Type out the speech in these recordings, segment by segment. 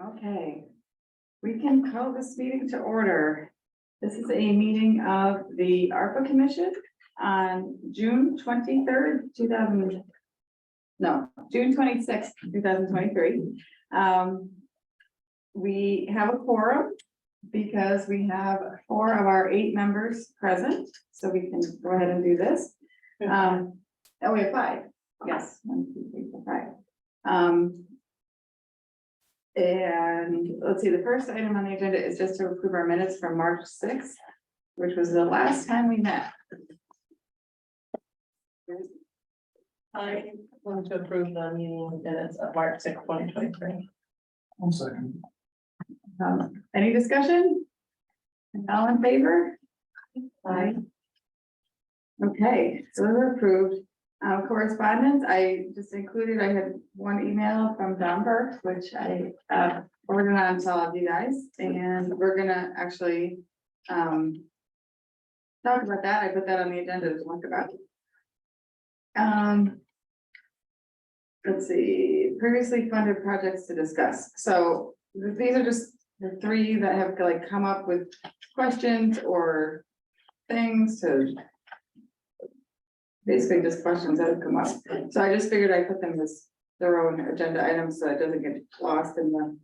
Okay, we can call this meeting to order. This is a meeting of the ARPA Commission on June 23rd, June 26th, 2023. We have a quorum because we have 4 of our 8 members present, so we can go ahead and do this. We have 5. Yes, 1, 2, 3, 4, 5. And let's see, the first item on the agenda is just to approve our minutes from March 6th, which was the last time we met. I want to approve the meeting minutes of March 6, 2023. 1 second. Any discussion? All in favor? Aye. Okay, so they're approved. Correspondence, I just included, I had one email from Don Burke, which I forwarded on to all of you guys, and we're gonna actually talk about that. I put that on the agenda to talk about. Let's see, previously funded projects to discuss. So these are just the 3 that have like come up with questions or things to basically just questions that have come up. So I just figured I'd put them as their own agenda items so it doesn't get lost in the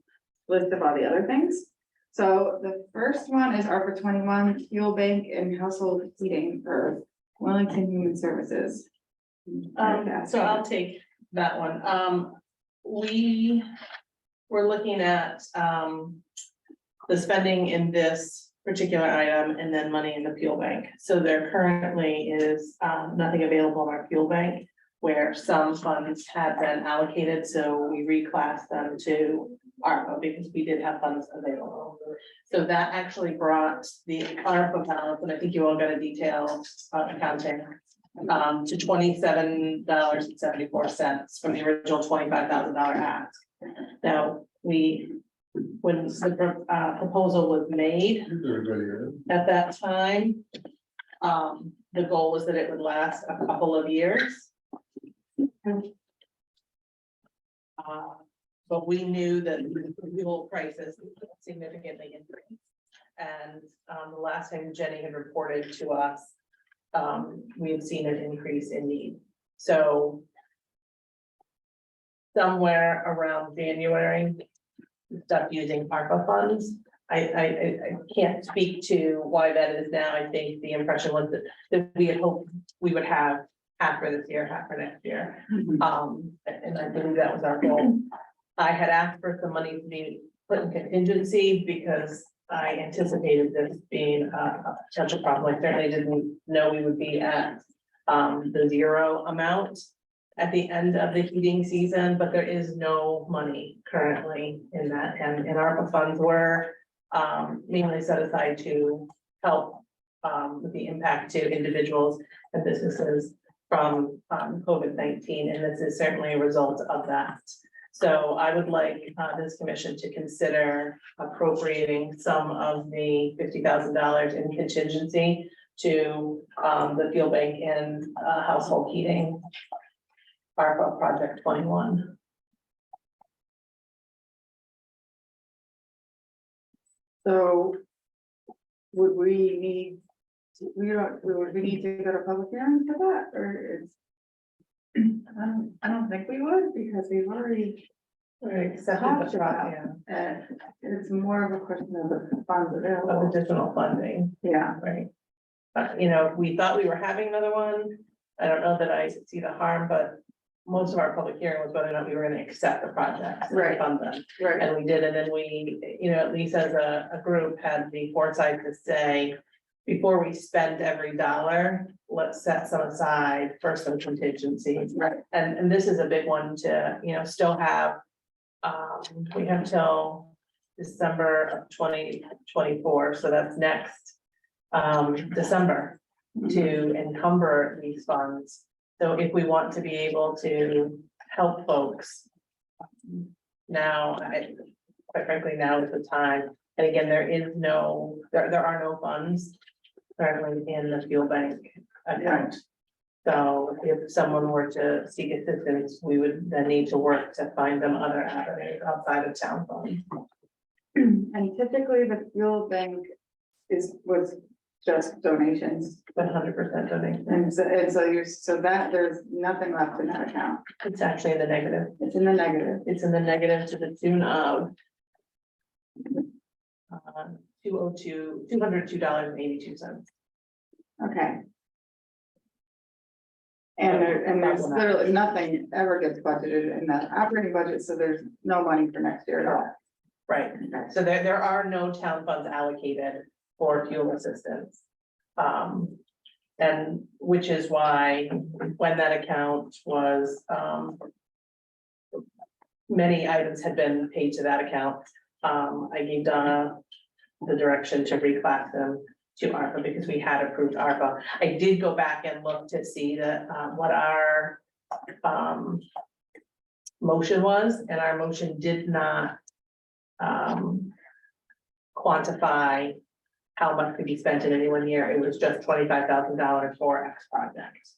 list of all the other things. So the first one is ARPA 21 fuel bank and household heating for Wellington Human Services. So I'll take that one. We were looking at the spending in this particular item and then money in the fuel bank. So there currently is nothing available in our fuel bank where some funds had been allocated, so we reclassed them to ARPA because we did have funds available. So that actually brought the ARPA balance, and I think you all got a detailed accounting, to $27.74 from the original $25,000 ask. Now, when the proposal was made at that time, the goal was that it would last a couple of years. But we knew that the fuel prices significantly increased. And the last time Jenny had reported to us, we had seen an increase in need. So somewhere around January, we stopped using ARPA funds. I can't speak to why that is now. I think the impression was that we had hoped we would have half for this year, half for next year. And I believe that was our goal. I had asked for some money to be put in contingency because I anticipated this being a potential problem. I certainly didn't know we would be at the 0 amount at the end of the heating season, but there is no money currently in that, and ARPA funds were mainly set aside to help with the impact to individuals and businesses from COVID-19, and this is certainly a result of that. So I would like this commission to consider appropriating some of the $50,000 in contingency to the fuel bank and household heating ARPA project 21. So would we need, would we need to go to public hearing for that, or is? I don't think we would, because we've already talked about it. It's more of a question of the funds available. Of additional funding, Yeah, right? You know, we thought we were having another one. I don't know that I see the harm, but most of our public hearing was whether or not we were going to accept the project. Right. Fund them. right. And we did, and then we, you know, at least as a group, had the foresight to say, before we spend every dollar, let's set some aside for some contingencies. Right. And this is a big one to, you know, still have, we have till December of 2024, so that's next December to encumber these funds. So if we want to be able to help folks now, quite frankly, now is the time. And again, there are no funds currently in the fuel bank account. So if someone were to seek assistance, we would then need to work to find them other avenues outside of town funds. And typically the fuel bank was just donations. 100% donation. And so that there's nothing left in that account. It's actually in the negative. It's in the negative. It's in the negative to the tune of $202.82. Okay. And there's literally nothing ever gets budgeted in that operating budget, so there's no money for next year at all. Right, Okay. so there are no town funds allocated for fuel assistance. And which is why when that account was, many items had been paid to that account. I gave Donna the direction to reclass them to ARPA because we had approved ARPA. I did go back and look to see that, what our, motion was, and our motion did not quantify how much could be spent in any one year. It was just $25,000 for X projects.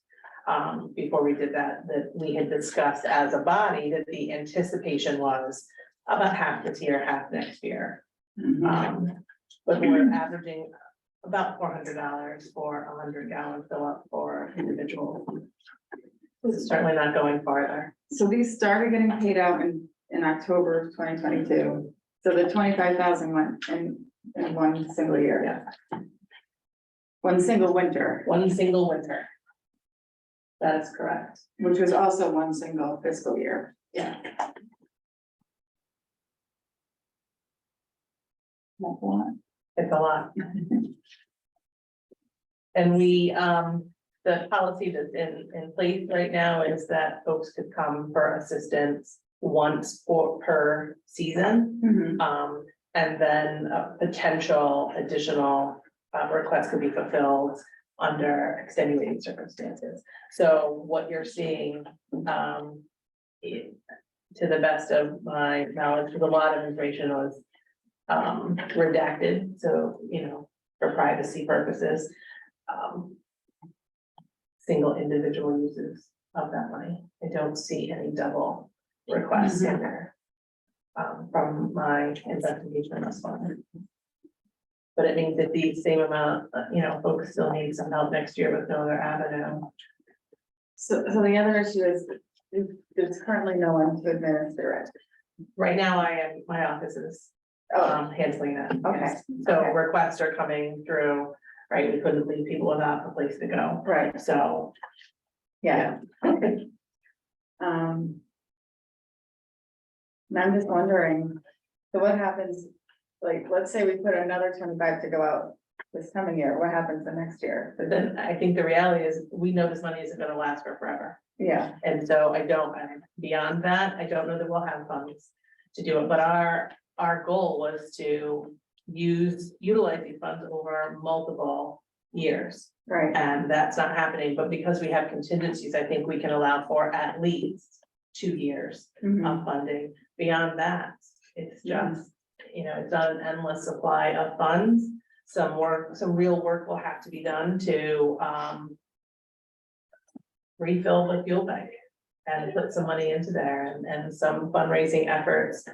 Before we did that we had discussed as a body that the anticipation was about half this year, half next year. But we're averaging about $400 for a 100-gallon fill up for individuals. This is certainly not going farther. So these started getting paid out in October of 2022. So the 25,000 went in one single year. Yeah. One single winter, One single winter. That is correct. which was also one single fiscal year. Yeah. That's a lot. It's a lot. And we, the policy that's in place right now is that folks could come for assistance once per season. And then a potential additional request could be fulfilled under extenuating circumstances. So what you're seeing, to the best of my knowledge, because a lot of information was redacted, so, for privacy purposes. Single individual uses of that money. I don't see any double requests in there. From my investigation thus far. But it means that the same amount, folks still need some help next year with no other avenue. So the other issue is there's currently no one to administer it. Right now, my office is handling that. Okay. Yes. So Okay. requests are coming through, right? We couldn't leave people without a place to go. Right. So, Yeah. Okay. And I'm just wondering, so what happens, like, let's say we put another 25 to go out this coming year, what happens the next year? but then I think the reality is, we know this money isn't gonna last for forever. Yeah, And so beyond that, I don't know that we'll have funds to do it, but our goal was to utilize these funds over multiple years. right, And that's not happening, but because we have contingencies, I think we can allow for at least 2 years Mhm. of funding. Beyond that, it's just, it's not an endless supply of funds. Some real work will have to be done to refill the fuel bank and put some money into there, and some fundraising efforts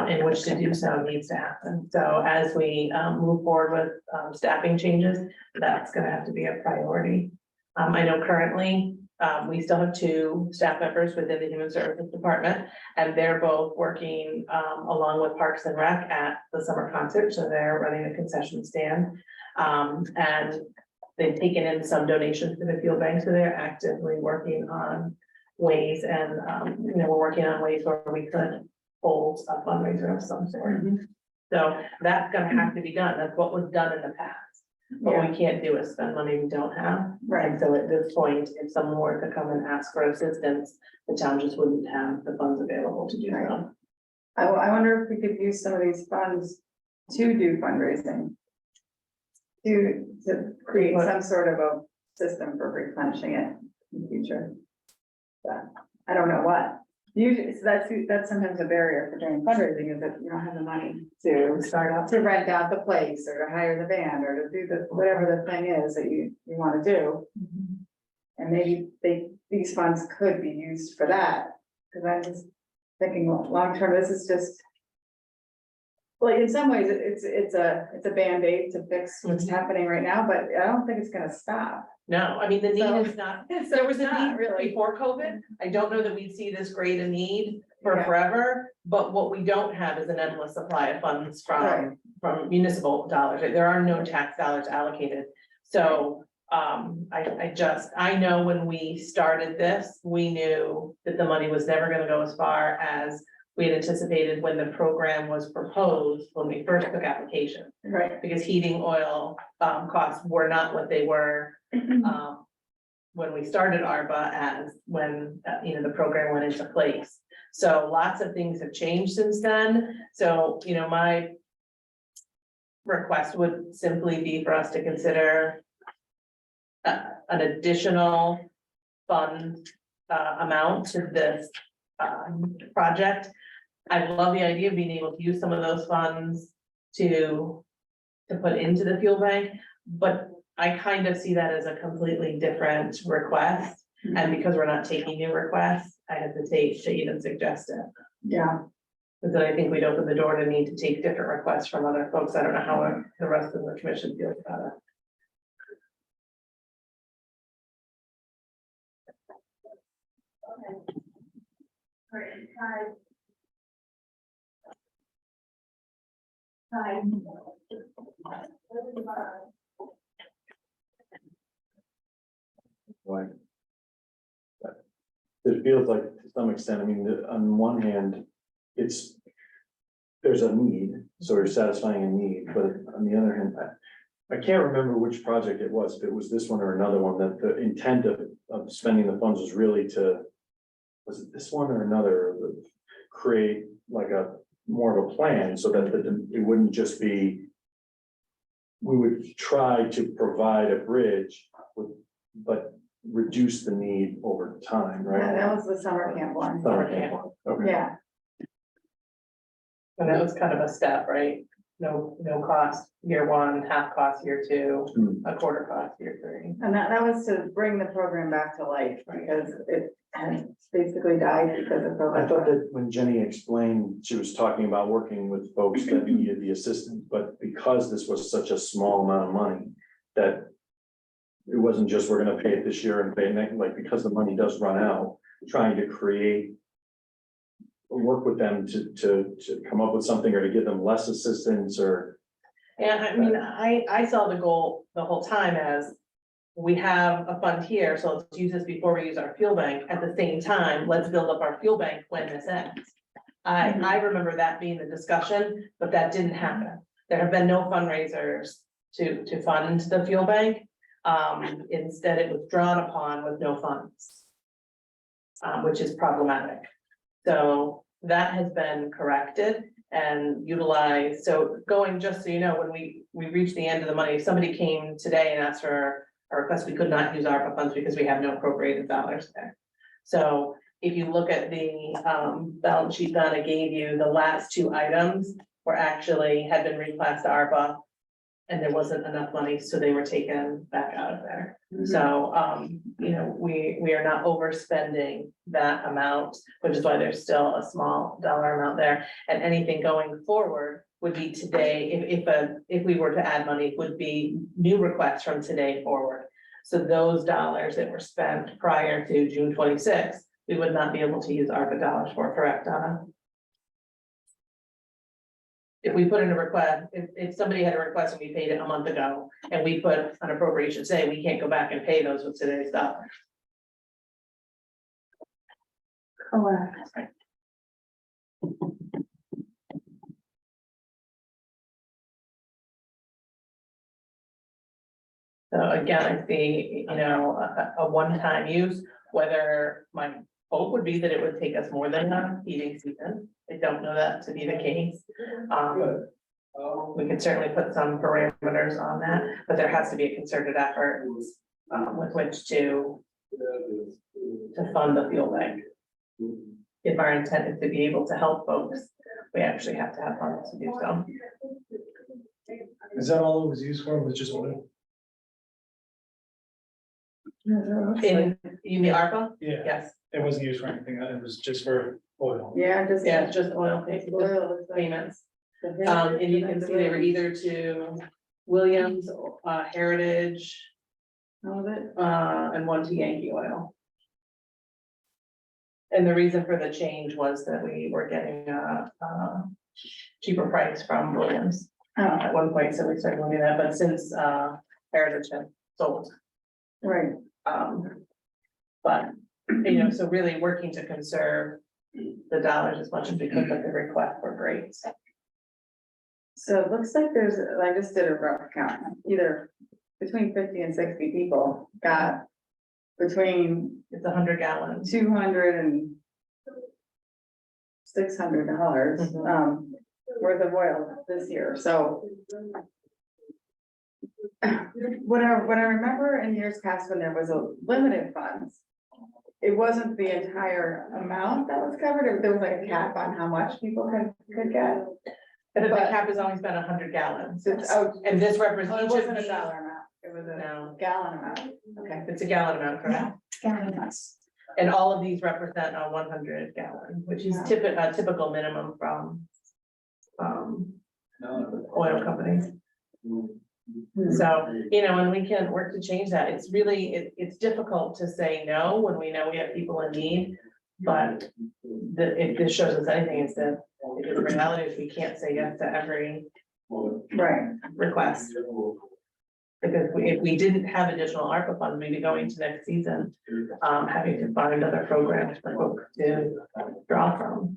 in which to do so needs to happen. So as we move forward with staffing changes, that's gonna have to be a priority. I know currently we still have 2 staff members within the Human Services Department, and they're both working along with Parks and Rec at the summer concert, so they're running a concession stand. And they've taken in some donations to the fuel bank, so they're actively working on ways, and we're working on ways where we could hold a fundraiser of some sort. So that's gonna have to be done. That's what was done in the past. What Yeah. we can't do is spend money we don't have. Right. And so at this point, if someone were to come and ask for assistance, the town just wouldn't have the funds available to do Right. so. I wonder if we could use some of these funds to do fundraising. To create some sort of a system for replenishing it in the future. But I don't know what. Usually, so that's sometimes a barrier for doing fundraising, is that you don't have the money to Start up. to rent out the place or to hire the band or to do whatever the thing is that you want to do. And maybe these funds could be used for that, because I'm just thinking, long term, this is just. Like, in some ways, it's a Band-Aid to fix what's happening right now, but I don't think it's gonna stop. No, I mean, the need So- is not, So there was it's a not need really. before COVID. I don't know that we'd see this great a need for Yeah. forever, but what we don't have is an endless supply of funds Right. from municipal dollars. There are no tax dollars allocated. So, I know when we started this, we knew that the money was never gonna go as far as we had anticipated when the program was proposed, when we first took application. Right. Because heating oil, costs were not what they were, when we started ARPA as when, the program went into place. So lots of things have changed since then. So, my request would simply be for us to consider an additional fund, amount to this, project. I love the idea of being able to use some of those funds to put into the fuel bank, but I kind of see that as a completely different request. And because we're not taking new requests, I hesitate to even suggest it. Yeah, Because then I think we'd open the door to need to take different requests from other folks. I don't know how the rest of the commission feels about it. Hi. Right. But it feels like to some extent, I mean, on one hand, there's a need, so you're satisfying a need, but on the other hand, I can't remember which project it was, if it was this one or another one, that the intent of spending the funds was really to, was it this one or another, create like a more of a plan so that it wouldn't just be, we would try to provide a bridge but reduce the need over time, Yeah, right? that was the summer camp one. Summer camp. Okay. Yeah, And that was kind of a step, right? No cost year one, half cost year two, a quarter cost year three. and that was to bring the program back to life, because it had basically died because of I thought COVID. that when Jenny explained, she was talking about working with folks that needed the assistance, but because this was such a small amount of money, that it wasn't just, we're gonna pay it this year and pay it next, like, because the money does run out, trying to work with them to come up with something or to give them less assistance or. And I mean, I saw the goal the whole time as we have a fund here, so let's use this before we use our fuel bank. At the same time, let's build up our fuel bank when this ends. I remember that being the discussion, but that didn't happen. There have been no fundraisers to fund the fuel bank. Instead, it was drawn upon with no funds, which is problematic. So that has been corrected and utilized. So going, just so you know, when we reached the end of the money, if somebody came today and asked for a request, we could not use ARPA funds because we have no appropriated dollars there. So if you look at the balance sheet that I gave you, the last two items were actually had been reclassed to ARPA. And there wasn't enough money, so they were taken back out of there. So, we are not overspending that amount, which is why there's still a small dollar amount there. And anything going forward would be today, if we were to add money, would be new requests from today forward. So those dollars that were spent prior to June 26th, we would not be able to use ARPA dollars for, correct, Donna? If we put in a request, if somebody had a request and we paid it a month ago, and we put an appropriation, say, we can't go back and pay those with today's dollars. Correct. So again, I see, a one-time use, whether my hope would be that it would take us more than a heating season. I don't know that to be the case. We could certainly put some parameters on that, but there has to be a concerted effort with which to fund the fuel bank. If our intent is to be able to help folks, we actually have to have funds to do so. Is that all it was used for, was just one? In, you mean ARPA? Yeah, Yes, it wasn't used for anything, it was just for oil. Yeah, just. yeah, it's just oil payments. And you can see they were either to Williams, Heritage, All of it. and one to Yankee Oil. And the reason for the change was that we were getting a cheaper price from Williams Oh, at one point, so we started looking at that, but since Heritage had sold. right. But, so really working to conserve the dollars as much as we could, but the request for rates. So it looks like there's, I just did a rough count, either between 50 and 60 people got between It's 100 gallons. 200 and $600 Mhm. worth of oil this year, so. What I remember in years past when there was a limited funds, it wasn't the entire amount that was covered, there was like a cap on how much people could get. And the But- cap has always been 100 gallons. Oh, And this oh, represents it each of wasn't a these. dollar amount, it was a No, gallon amount, okay. it's a gallon amount, correct? Gallon amounts. And all of these represent a 100 gallon, which is a typical minimum from oil companies. So, and we can work to change that. It's really, it's difficult to say no when we know we have people in need. But if this shows us anything, it's that the reality is we can't say yes to every Right, request. Because if we didn't have additional ARPA funds, we'd be going to next season, having to find other programs for folks to draw from.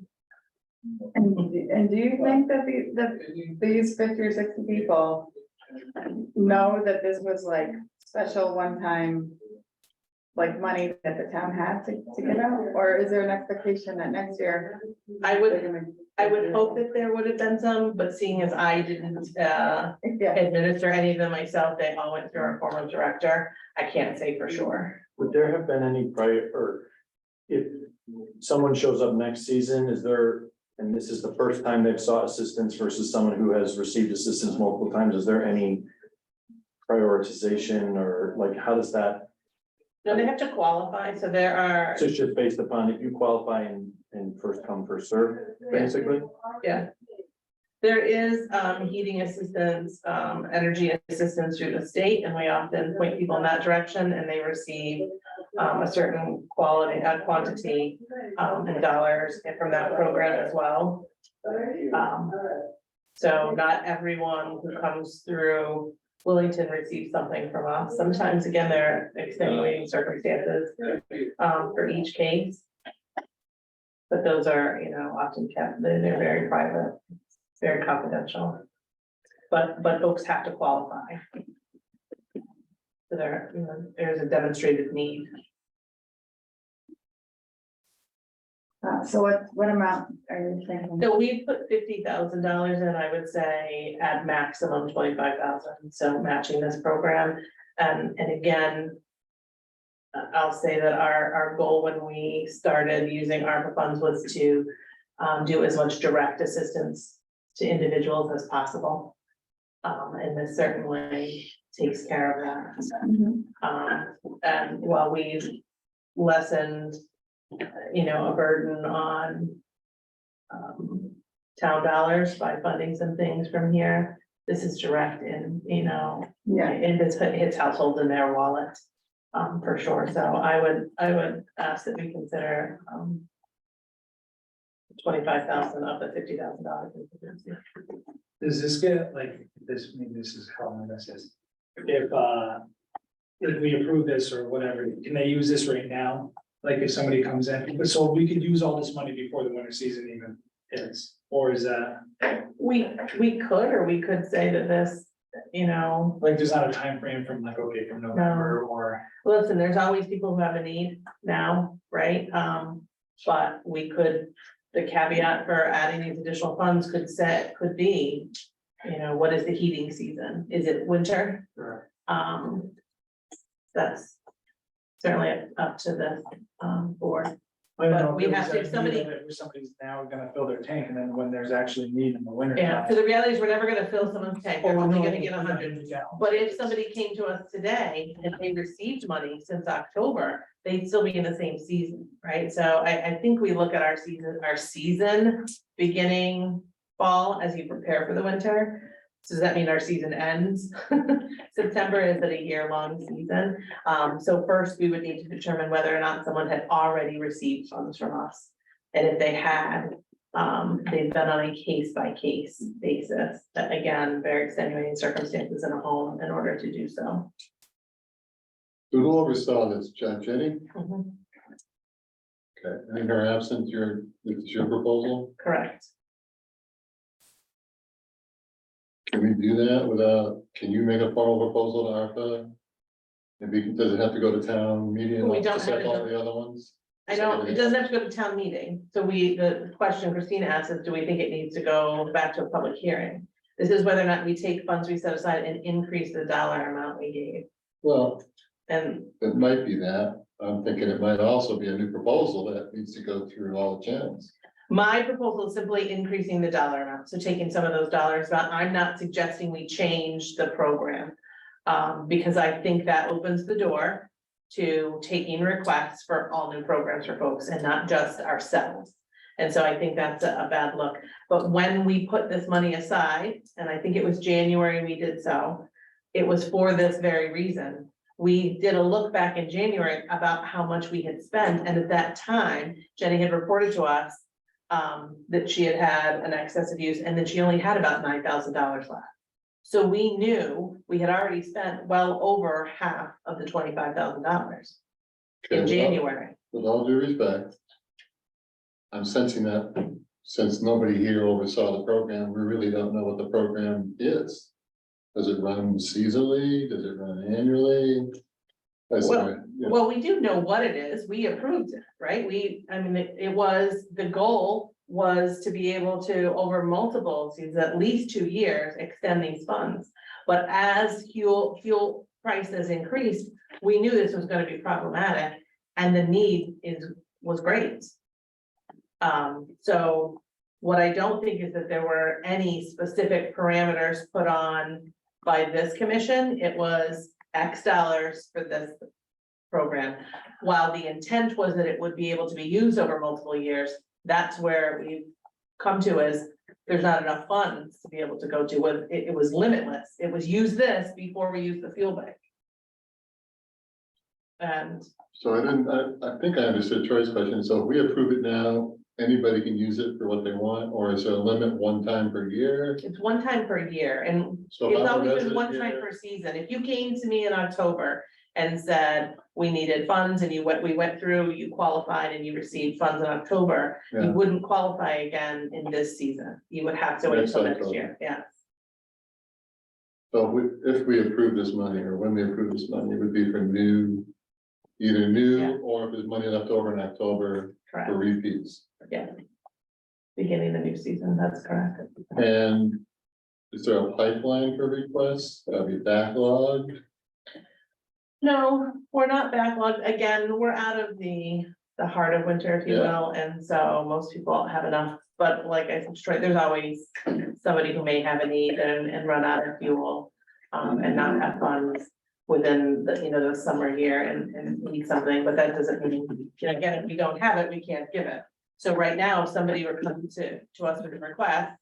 and do you think that these 50 or 60 people know that this was like special one-time, like money that the town had to give out, or is there an expectation that next year? I they're would gonna- hope that there would have been some, but seeing as I didn't Yeah, administer any of them myself, they all went through our former director. I can't say for sure. Would there have been any prior, or if someone shows up next season, is there, and this is the first time they've sought assistance versus someone who has received assistance multiple times, is there any prioritization or like, how does that, No, they have to qualify, so there are, so it's just based upon if you qualify and first come, first serve, basically? yeah. There is heating assistance, energy assistance through the state, and we often point people in that direction, and they receive a certain quantity in dollars from that program as well. So not everyone who comes through Wellington receives something from us. Sometimes, again, there are extenuating circumstances for each case. But those are, often kept, they're very private, very confidential. But folks have to qualify. So there's a demonstrated need. so what amount are you thinking? So we put $50,000 in, I would say at maximum 25,000, so matching this program. And again, I'll say that our goal when we started using ARPA funds was to do as much direct assistance to individuals as possible. And this certainly takes care of that. Mhm. And while we've lessened, a burden on town dollars by funding some things from here, this is direct and, Yeah, and this hits households in their wallet, for sure. So I would ask that we consider 25,000 of the $50,000. Does this get like, this, maybe this is how I'm gonna say this. If we approve this or whatever, can they use this right now? Like if somebody comes in, but so we could use all this money before the winter season even hits, or is that? We could, or we could say that this, Like, there's not a time frame from like, okay, from November or, listen, there's always people who have a need now, right? But we could, the caveat for adding these additional funds could be, what is the heating season? Is it winter? That's certainly up to the board. I don't know But we if there have was to- a if somebody- need of it where somebody's now gonna fill their tank, and then when there's actually need in the winter. Yeah, time- so the reality is we're never gonna fill someone's tank, they're Oh, only no, gonna get no, 100. 100 gallons. But if somebody came to us today and they received money since October, they'd still be in the same season, right? So I think we look at our season beginning fall as you prepare for the winter. So does that mean our season ends? September is it a year-long season? So first we would need to determine whether or not someone had already received funds from us. And if they had, they've been on a case-by-case basis, that again, very extenuating circumstances in a home in order to do so. Who oversaw this, Jenny? Mhm, Okay, and in her absence, it's your proposal? correct. Can we do that without, can you make a formal proposal to ARPA? And does it have to go to town meeting We and don't just have like to all do- the other ones? I don't, it doesn't have to go to town meeting, so the question Christina asked is, do we think it needs to go back to a public hearing? This is whether or not we take funds we set aside and increase the dollar amount we gave, Well, and it might be that. I'm thinking it might also be a new proposal that needs to go through all the channels. my proposal is simply increasing the dollar amount, so taking some of those dollars, but I'm not suggesting we change the program. Because I think that opens the door to taking requests for all new programs for folks and not just ourselves. And so I think that's a bad look, but when we put this money aside, and I think it was January we did so, it was for this very reason. We did a look back in January about how much we had spent, and at that time, Jenny had reported to us that she had had an excess of use, and that she only had about $9,000 left. So we knew we had already spent well over half of the $25,000 in January. With all due respect, I'm sensing that since nobody here oversaw the program, we really don't know what the program is. Does it run seasonally? Does it run annually? Well, we do know what it is. We approved it, right? It was, the goal was to be able to, over multiple seasons, at least 2 years, extend these funds. But as fuel prices increased, we knew this was gonna be problematic, and the need was great. So what I don't think is that there were any specific parameters put on by this commission. It was X dollars for this program. While the intent was that it would be able to be used over multiple years, that's where we've come to is there's not enough funds to be able to go to. It was limitless. It was use this before we use the fuel bank. And So I think I understood Troy's question. So if we approve it now, anybody can use it for what they want, or is there a limit one time per year? it's one time per year, and So it's if I'm a always been resident one time here- per season. If you came to me in October and said we needed funds and we went through, you qualified and you received funds in October, you Yeah. wouldn't qualify again in this season. You would have to wait Next until next October. year, yeah. So if we approve this money, or when we approve this money, it would be for either new, Yeah. or if there's money left over in October Correct, for repeats. yeah. Beginning the new season, that's correct. And is there a pipeline for requests? That'll be backlogged? No, we're not backlogged. Again, we're out of the heart of winter, if you Yeah. will, and so most people have enough. But like I said, Troy, there's always somebody who may have a need and run out of fuel. And not have funds within the summer year and need something, but that doesn't mean, again, if we don't have it, we can't give it. So right now, if somebody were coming to us with a request,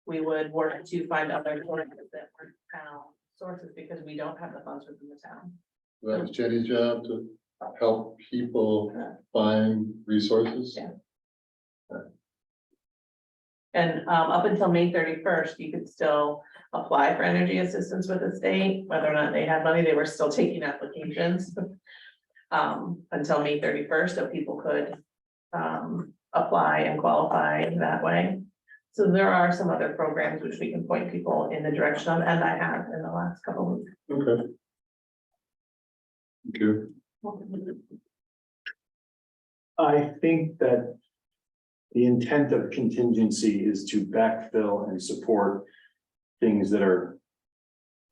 we would work to find other sources that were town sources, because we don't have the funds within the town. That was Jenny's job to help people find resources? Yeah. And up until May 31st, you could still apply for energy assistance with the state, whether or not they had money, they were still taking applications. Until May 31st, so people could apply and qualify that way. So there are some other programs which we can point people in the direction of, and I have in the last couple of weeks. Okay. Thank you. I think that the intent of contingency is to backfill and support things that are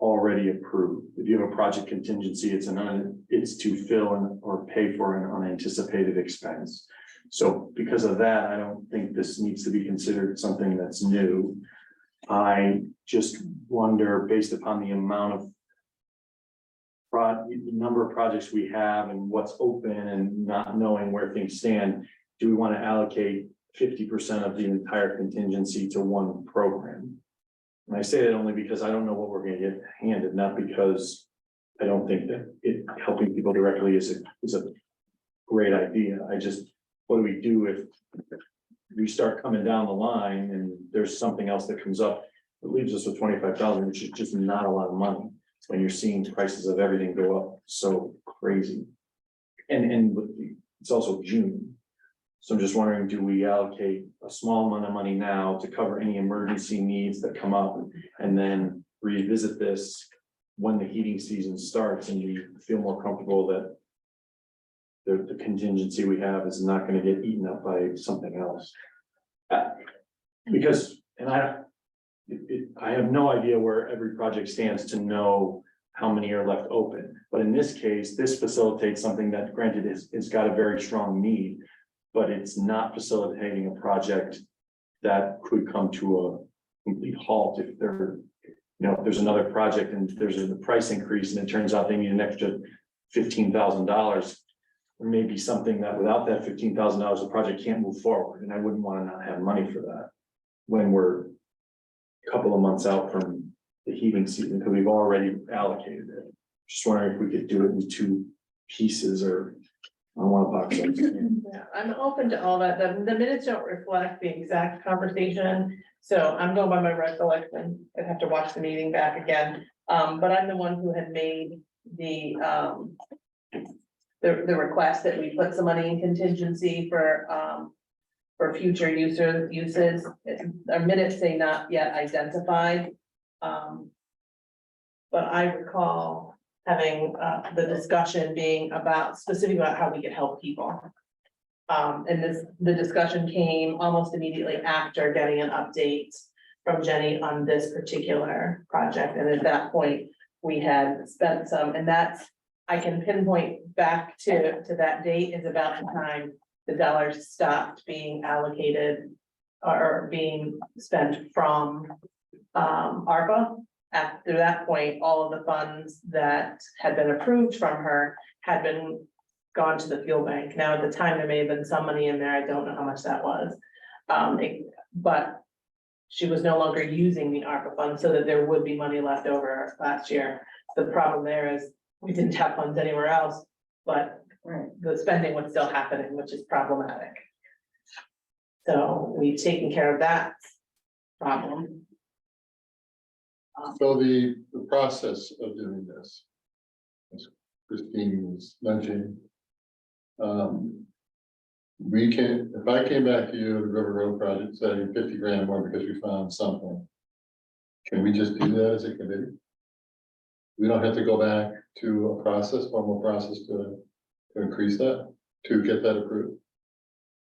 already approved. If you have a project contingency, it's to fill or pay for an unanticipated expense. So because of that, I don't think this needs to be considered something that's new. I just wonder, based upon the amount of the number of projects we have and what's open and not knowing where things stand, do we want to allocate 50% of the entire contingency to one program? And I say that only because I don't know what we're gonna get handed, not because I don't think that helping people directly is a great idea. I just, what do we do if we start coming down the line and there's something else that comes up that leaves us with 25,000, which is just not a lot of money when you're seeing prices of everything go up so crazy. And it's also June. So I'm just wondering, do we allocate a small amount of money now to cover any emergency needs that come up and then revisit this when the heating season starts and we feel more comfortable that the contingency we have is not going to get eaten up by something else? Because, and I have no idea where every project stands to know how many are left open. But in this case, this facilitates something that, granted, it's got a very strong need, but it's not facilitating a project that could come to a complete halt if if there's another project and there's a price increase and it turns out they need an extra $15,000. There may be something that without that $15,000, the project can't move forward, and I wouldn't want to not have money for that when we're a couple of months out from the heating season, because we've already allocated it. Just wondering if we could do it in two pieces or on one box. Yeah, I'm open to all that. The minutes don't reflect the exact conversation, so I'm going by my recollection. I'd have to watch the meeting back again. But I'm the one who had made the request that we put some money in contingency for future uses. Our minutes say not yet identified. But I recall having the discussion being specifically about how we could help people. And the discussion came almost immediately after getting an update from Jenny on this particular project. And at that point, we had spent some, and I can pinpoint back to that date is about the time the dollars stopped being allocated or being spent from ARPA. After that point, all of the funds that had been approved from her had been gone to the fuel bank. Now, at the time, there may have been some money in there. I don't know how much that was. But she was no longer using the ARPA funds so that there would be money left over last year. The problem there is we didn't have funds anywhere else, but the spending was still happening, which is problematic. So we've taken care of that problem. So the process of doing this, as Christine was mentioning, if I came back to you, the River Road project, saying 50 grand more because we found something, can we just do that as a committee? We don't have to go back to a formal process to increase that, to get that approved.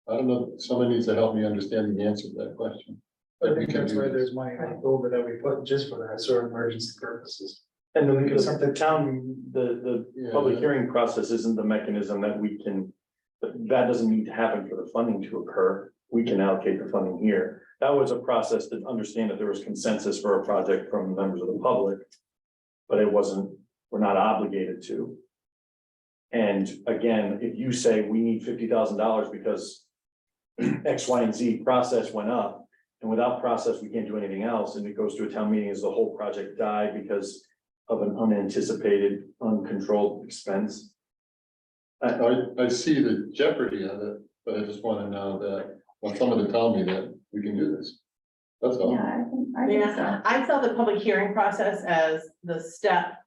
I don't know, someone needs to help me understand the answer to that question. I think that's why there's money left over that we put just for that sort of emergency purposes. And the town, the public hearing process isn't the mechanism that we can, that doesn't need to happen for the funding to occur. We can allocate the funding here. That was a process to understand that there was consensus for a project from members of the public, but we're not obligated to. And again, if you say we need $50,000 because X, Y, and Z process went up, and without process, we can't do anything else, and it goes to a town meeting as the whole project died because of an unanticipated, uncontrolled expense. I see the jeopardy of it, but I just want to know that, want someone to tell me that we can do this. That's all. Yeah, I think so. I saw the public hearing process as the step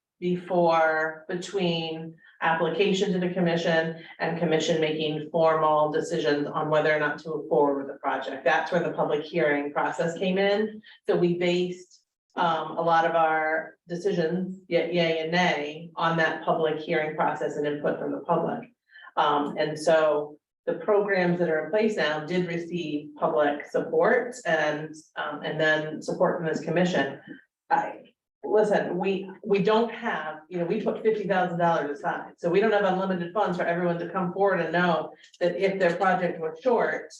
between application to the commission and commission making formal decisions on whether or not to move forward with the project. That's where the public hearing process came in. So we based a lot of our decisions, yay and nay, on that public hearing process and input from the public. And so the programs that are in place now did receive public support and then support from this commission. listen, we don't have, we put $50,000 aside, so we don't have unlimited funds for everyone to come forward and know that if their project was short,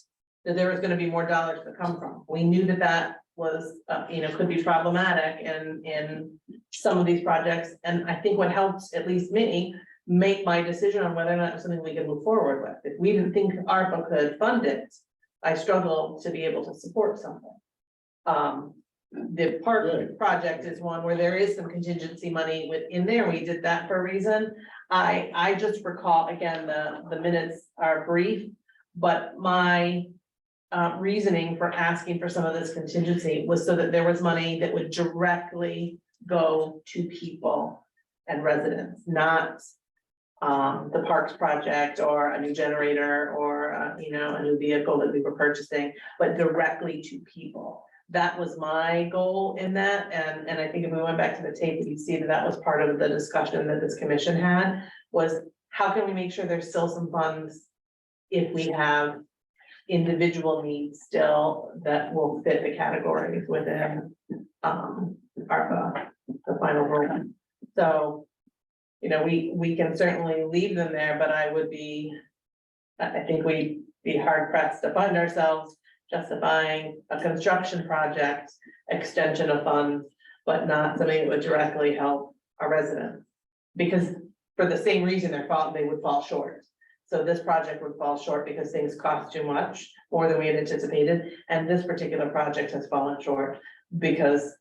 that there was gonna be more dollars to come from. We knew that that was, could be problematic in some of these projects, and I think what helps, at least me, make my decision on whether or not it's something we can move forward with. If we didn't think ARPA could fund it, I struggle to be able to support something. The park Right. project is one where there is some contingency money within there. We did that for a reason. I just recall, again, the minutes are brief, but my reasoning for asking for some of this contingency was so that there was money that would directly go to people and residents, not the parks project or a new generator or, a new vehicle that we were purchasing, but directly to people. That was my goal in that, and I think if we went back to the tape, you'd see that that was part of the discussion that this commission had, was how can we make sure there's still some funds if we have individual needs still that will fit the categories within ARPA, the final rule. So, we can certainly leave them there, but I think we'd be hard pressed to find ourselves justifying a construction project extension of funds, but not something that would directly help our residents. Because for the same reason they would fall short. So this project would fall short because things cost too much, more than we had anticipated, and this particular project has fallen short because,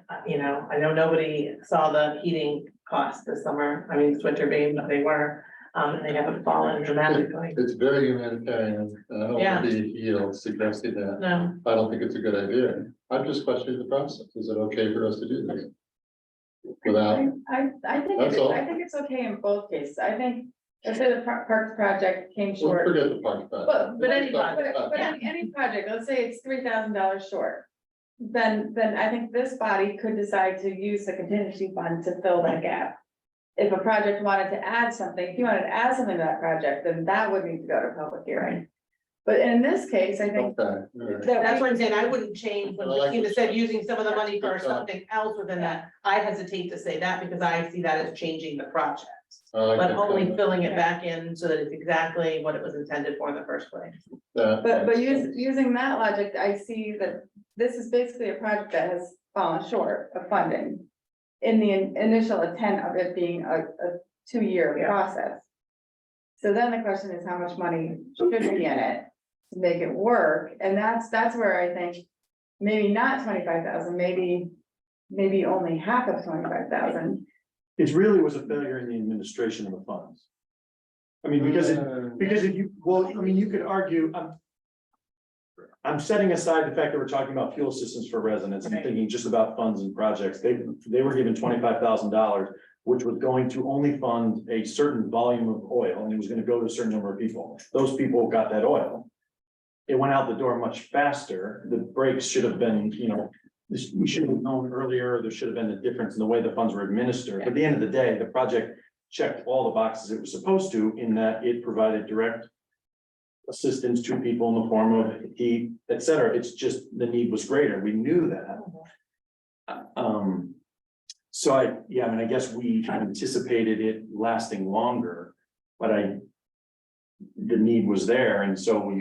I know nobody saw the heating costs this summer, this winter being, but they were, and they haven't fallen dramatically. It's very humanitarian, and I don't Yeah. want to be suggesting that. No, I don't think it's a good idea. I'm just questioning the process. Is it okay for us to do this? Without, I think, That's all. I think it's okay in both cases. I think, let's say the Parks project came we'll short. forget the park. But any project, But any project, let's say it's $3,000 short. Then I think this body could decide to use the contingency fund to fill that gap. If a project wanted to add something, if you wanted to add something to that project, then that would need to go to public hearing. But in this case, I think. Okay, all right. that's what I'm saying, I wouldn't change, when I like Christina what said you- using some of the money for Good job. something else within that. I hesitate to say that because I see that as changing the project. I like But that only comment. filling it back in so that it's exactly what it was intended for in the first place. But using that logic, I see that this is basically a project that has fallen short of funding. In the initial intent of it being a 2-year Yeah. process. So then the question is, how much money should be in it to make it work? And that's where I think maybe not 25,000, maybe only half of 25,000. It really was a failure in the administration of the funds. Because if you, you could argue, I'm setting aside the fact that we're talking about fuel systems for residents and Right. thinking just about funds and projects. They were given $25,000, which was going to only fund a certain volume of oil, and it was gonna go to a certain number of people. Those people got that oil. It went out the door much faster. The brakes should have been, we should have known earlier. There should have been a difference in the way the funds were administered. But at the end of the day, the project checked all the boxes it was supposed to, in that it provided direct assistance to people in the form of heat, et cetera. It's just the need was greater. We knew that. So I guess we anticipated it lasting longer, but the need was there. And so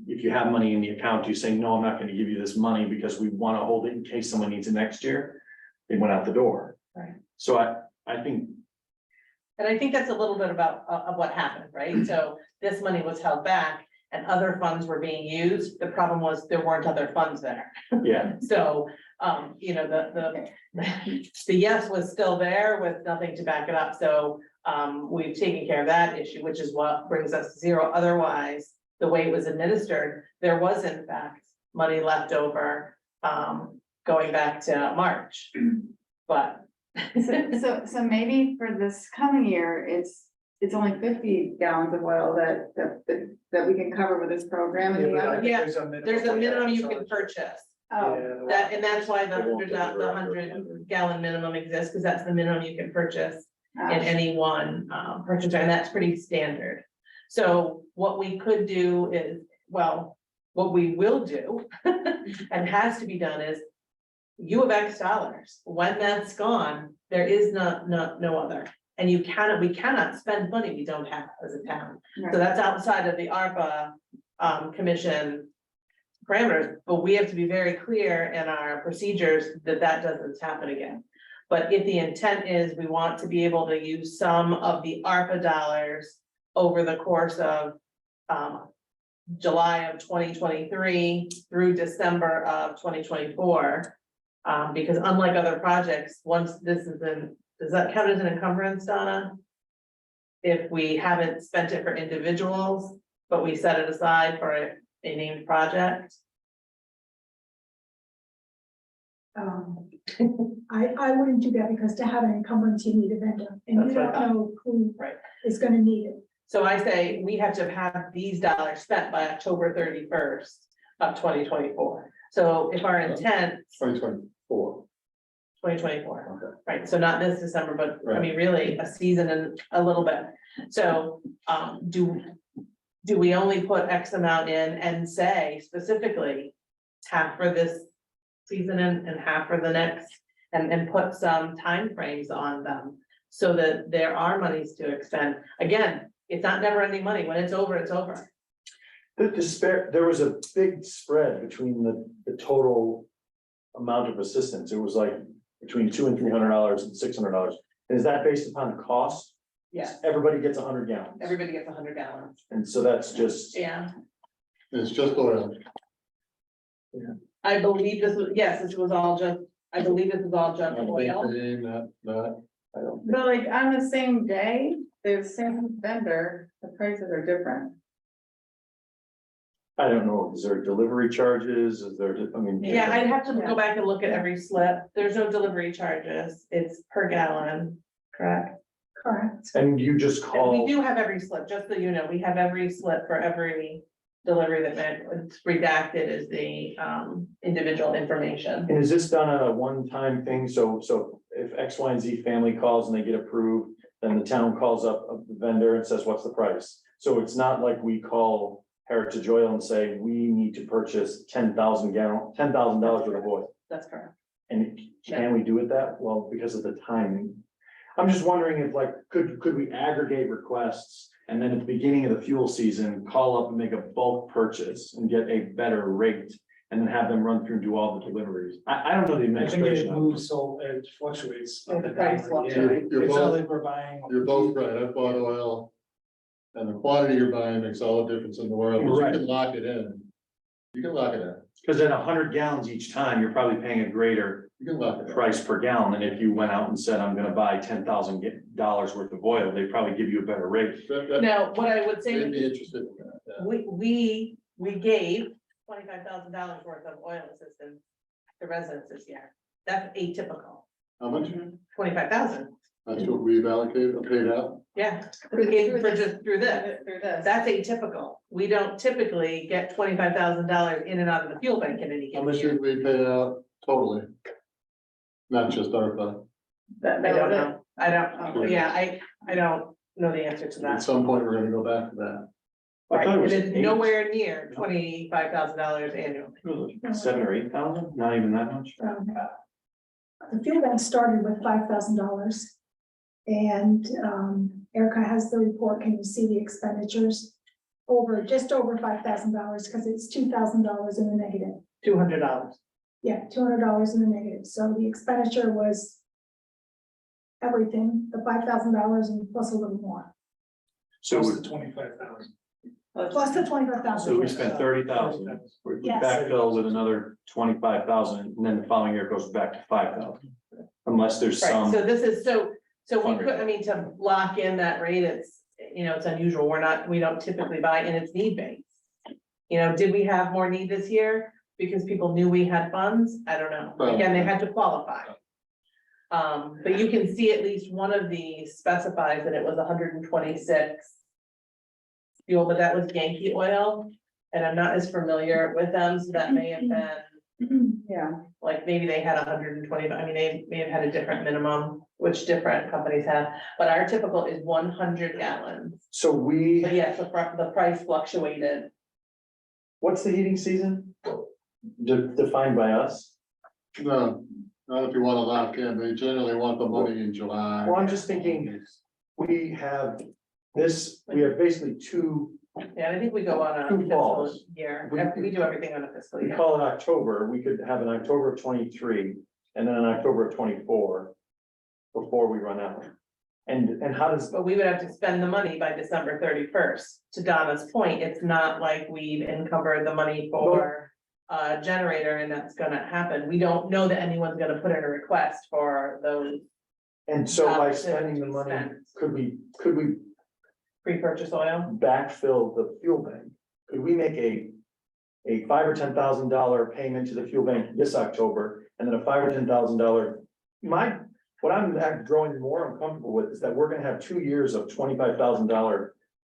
if you have money in the account, you say, no, I'm not gonna give you this money because we wanna hold it in case someone needs it next year. It went out the door. Right. So I think, And I think that's a little bit about, of what happened, right? So this money was held back and other funds were being used. The problem was there weren't other funds there. yeah, So, the yes was still there with nothing to back it up. So, we've taken care of that issue, which is what brings us to zero. Otherwise, the way it was administered, there was in fact money left over, going back to March. But So maybe for this coming year, it's only 50 gallons of oil that we can cover with this program. And the other- Yeah, there's a minimum you can purchase. Oh, And that's why the 100 gallon minimum exists, because that's the minimum you can purchase in any one purchase, and that's pretty standard. So what we could do is, what we will do and has to be done is you have X dollars. When that's gone, there is no other. And we cannot spend money we don't have as a town. So that's outside of the ARPA commission parameters, but we have to be very clear in our procedures that that doesn't happen again. But if the intent is we want to be able to use some of the ARPA dollars over the course of July of 2023 through December of 2024. Because unlike other projects, once this is in, does that count as an encumbrance, Donna? If we haven't spent it for individuals, but we set it aside for a named project? I wouldn't do that because to have an encumbrance, you need a vendor and you That's what I don't know who Right. is gonna need it. So I say we have to have these dollars spent by October 31st of 2024. So if our intent, 2024. 2024, Okay. right, so not this December, but I Right. mean, really a season and a little bit. So, do we only put X amount in and say specifically half for this season and half for the next? And put some timeframes on them so that there are monies to expend. Again, it's not never ending money. When it's over, it's over. There was a big spread between the total amount of assistance. It was like between $200 and $300 and $600. And is that based upon cost? Yes, Everybody gets 100 gallons. everybody gets 100 gallons. And so that's just, Yeah, It's just oil. I believe this was, yes, this was all just, I believe this is all just oil. Not, I don't, But like on the same day, the same vendor, the prices are different. I don't know. Is there delivery charges? Is there, I mean. Yeah, I'd have to Yeah. go back and look at every slip. There's no delivery charges. It's per gallon, correct? Correct. And you just And call. we do have every slip, just so you know, we have every slip for every delivery that it's redacted as the individual information. And is this done on a one-time thing? So if X, Y, and Z family calls and they get approved, then the town calls up the vendor and says, what's the price? So it's not like we call Heritage Oil and say, we need to purchase $10,000 worth of oil. That's correct. And can we do it that? Well, because of the timing. I'm just wondering if like, could we aggregate requests? And then at the beginning of the fuel season, call up and make a bulk purchase and get a better rate. And then have them run through and do all the deliveries. I don't know the I think administration. it moves, so it fluctuates. Yeah, the price Yeah. fluctuates. You're It's not both- like we're buying. you're both right, I bought oil. And the quantity you're buying makes all the difference in the world, because Right. you can lock it in. You can lock it in, Because at 100 gallons each time, you're probably paying a greater you can lock it in. price per gallon than if you went out and said, I'm gonna buy $10,000 worth of oil, they'd probably give you a better rate. That Now, what I would say, made me interested in that, yeah. we gave $25,000 worth of oil assistance to residents this year. That's atypical. How much? 25,000, That's what we've allocated or paid out? yeah, Through for this. just through this. Through this. That's atypical. We don't typically get $25,000 in and out of the fuel bank in any How given much year. did we pay out totally? Not just ARPA. I don't know. I don't, yeah, I don't know the answer to At that. some point, we're gonna go back to that. I thought it Right, was it is 8. nowhere near $25,000 annually. 7 or 8,000, not even that much. The fuel bank started with $5,000. And Erica has the report. Can you see the expenditures? Just over $5,000 because it's $2,000 in the negative. $200. Yeah, $200 in the negative. So the expenditure was everything, the $5,000 and plus a little more, So, Plus the 25,000. plus the 25,000. so we spent 30,000, we Yes. backfill with another 25,000, and then the following year it goes back to 5,000. Unless there's Right, some, so this is, so we fundraising. could, I mean, to lock in that rate, it's, it's unusual. We don't typically buy and it's need based. Did we have more need this year because people knew we had funds? I don't know. Again, they had to qualify. But you can see at least one of these specifies that it was 126 fuel, but that was Yankee oil. And I'm not as familiar with them, so that may have been, Yeah, like, maybe they had 120, I mean, they may have had a different minimum, which different companies have. But our typical is 100 gallons. so But yes, the price fluctuated. what's the heating season? Defined by us? No, not if you wanna lock in, they generally want the money in July. Well, I'm just thinking, we have basically two, Yeah, I think we go on a Two fiscal falls. year, We- we do everything on a fiscal we year. call it October, we could have an October of 23 and then an October of 24 before we run out. And how does, But we would have to spend the money by December 31st. To Donna's point, it's not like we've encumbered the money for a generator and that's gonna happen. We don't know that anyone's gonna put in a request for those and so by to spending the be money, spent. could we Pre-purchase oil. backfill the fuel bank? Could we make a $5,000 or $10,000 payment to the fuel bank this October, and then a $5,000 or $10,000? What I'm growing more uncomfortable with is that we're gonna have 2 years of $25,000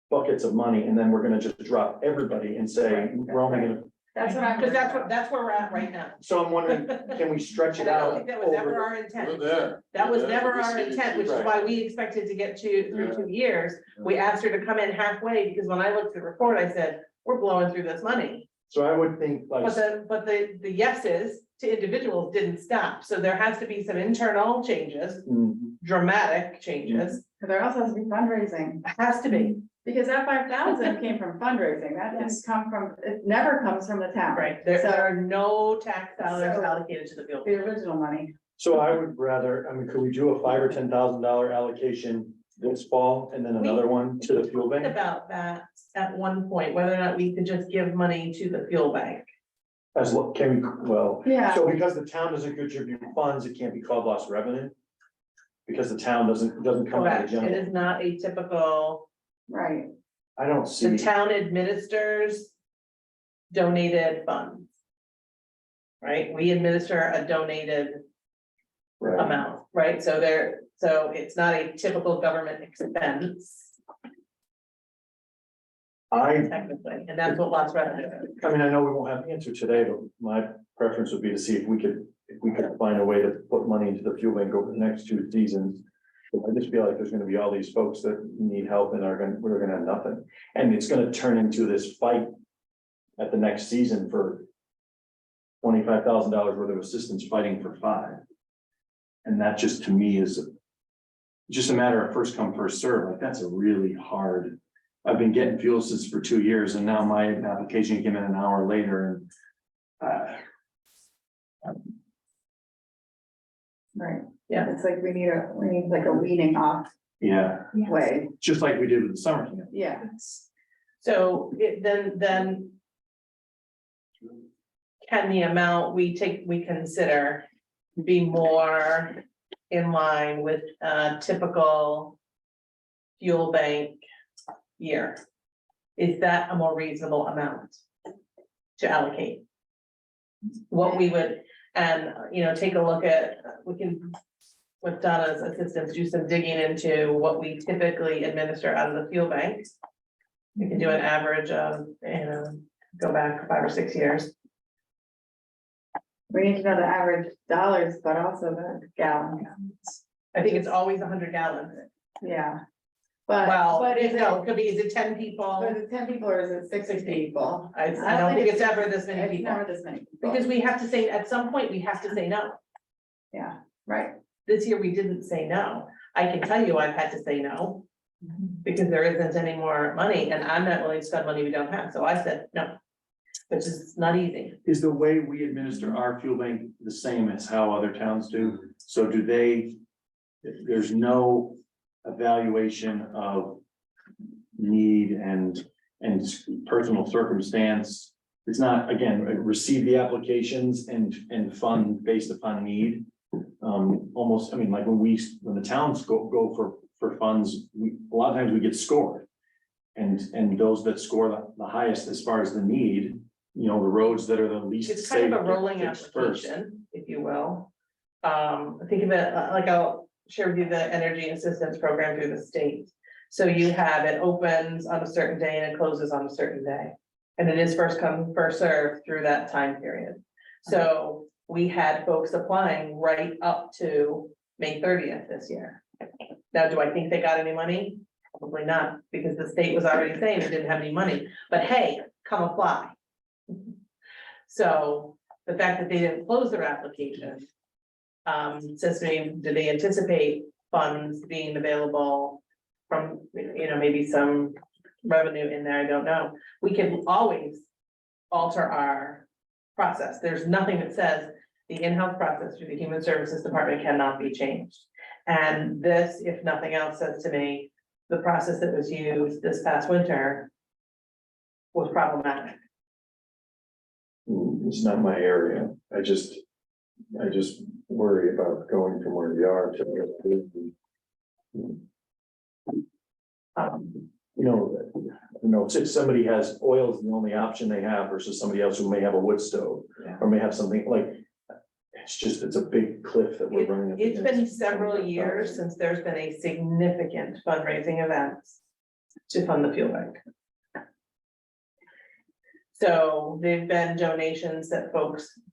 buckets of money, and then we're gonna just drop everybody and say, we're only gonna. That's what I'm. Because that's where we're at right now. So I'm wondering, can we stretch it And I don't out think that was ever over? our We're intent. there. That was We're there never for our this intent, which is Right. why we expected to get through Yeah. 2 years. We asked her to come in halfway, because when I looked at the report, I said, we're blowing through this money. So I would think like, But the yeses to individuals didn't stop, so there has to be some internal changes, dramatic changes, But there also has to be fundraising, it has to be, because that 5,000 came from fundraising, that didn't Yes. come from, it never comes from the town. right, there So- are no tax dollars So- allocated to the The building. original money. so I would rather, I mean, could we do a $5,000 or $10,000 allocation this fall and then another one to the fuel Think bank? about that at one point, whether or not we could just give money to the fuel bank. Can we, well, Yeah, so because the town doesn't contribute funds, it can't be called lost revenue? Because the town doesn't come out Correct, of it general, is not a typical, right. I don't the see, town administers donated funds. Right, we administer a donated right, amount, right? So it's not a typical government expense technically, and that's what lots of revenue is. I mean, I know we won't have the answer today, but my preference would be to see if we could find a way to put money into the fuel bank over the next 2 seasons. I just feel like there's gonna be all these folks that need help and we're gonna have nothing, and it's gonna turn into this fight at the next season for $25,000 worth of assistance fighting for 5. And that just, to me, is just a matter of first come, first serve, like, that's a really hard. I've been getting fuel since for 2 years, and now my application came in an hour later, and Right. Yeah. It's like we need like a weaning off yeah, way, just like we did with the summer camp. yeah. So then can the amount we consider be more in line with a typical fuel bank year? Is that a more reasonable amount to allocate? What we would, and, take a look at, we can, with Donna's assistance, do some digging into what we typically administer out of the fuel bank. We can do an average of, go back 5 or 6 years. We need to know the average dollars, but also the gallons, I think it's always 100 gallons. yeah. But, Well, but is it it, could be, is it 10 but people? is it 10 people or is it 60 people? I don't think it's ever this many It's people, never this many people. because we have to say, at some point, we have to say no. Yeah, right. This year, we didn't say no. I can tell you I've had to say no, because there isn't any more money, and I'm not willing to spend money we don't have, so I said no. Which is not easy. Is the way we administer our fuel bank the same as how other towns do? So do they, there's no evaluation of need and personal circumstance? It's not, again, receive the applications and fund based upon need. Almost, I mean, like when the towns go for funds, a lot of times we get scored. And those that score the highest as far as the need, the roads that are the least. It's kind of a safe rolling get fixed first. application, if you will. Think of it, like I'll share with you the energy assistance program through the state. So you have, it opens on a certain day and it closes on a certain day. And it is first come, first served through that time period. So we had folks applying right up to May 30th this year. Now, do I think they got any money? Probably not, because the state was already saying it didn't have any money, but hey, come apply. So the fact that they didn't close their application. Says to me, do they anticipate funds being available from, maybe some revenue in there, I don't know. We can always alter our process. There's nothing that says the in-house process through the Human Services Department cannot be changed. And this, if nothing else, says to me, the process that was used this past winter was problematic. It's not my area. I just worry about going from where we are to. If somebody has oil is the only option they have versus somebody else who may have a wood stove. Yeah. Or may have something like, it's a big cliff that we're running up It's been against. several years since there's been a significant fundraising event to fund the fuel bank. So there've been donations that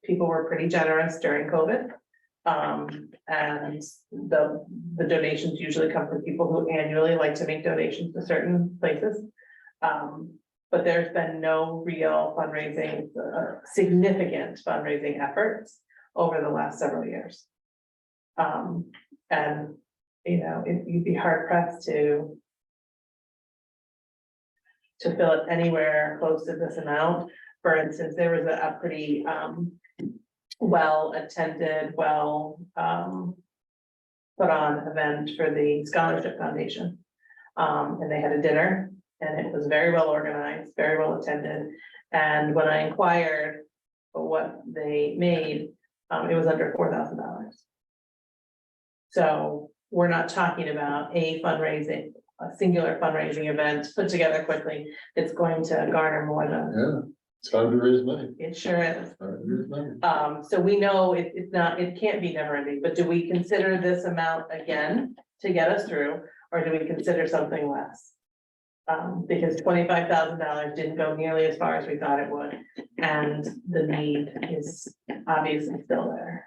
people were pretty generous during COVID. And the donations usually come from people who annually like to make donations to certain places. But there's been no real fundraising, significant fundraising efforts over the last several years. And, you'd be hard pressed to fill it anywhere close to this amount. For instance, there was a pretty, well-attended, put on event for the Scholarship Foundation. And they had a dinner and it was very well organized, very well attended. And when I inquired what they made, it was under $4,000. So we're not talking about a singular fundraising event put together quickly. It's going to garner more than, Yeah, it's hard to raise money. it sure is. Hard to raise money. So we know it can't be never ending, but do we consider this amount again to get us through, or do we consider something less? Because $25,000 didn't go nearly as far as we thought it would, and the need is obviously still there.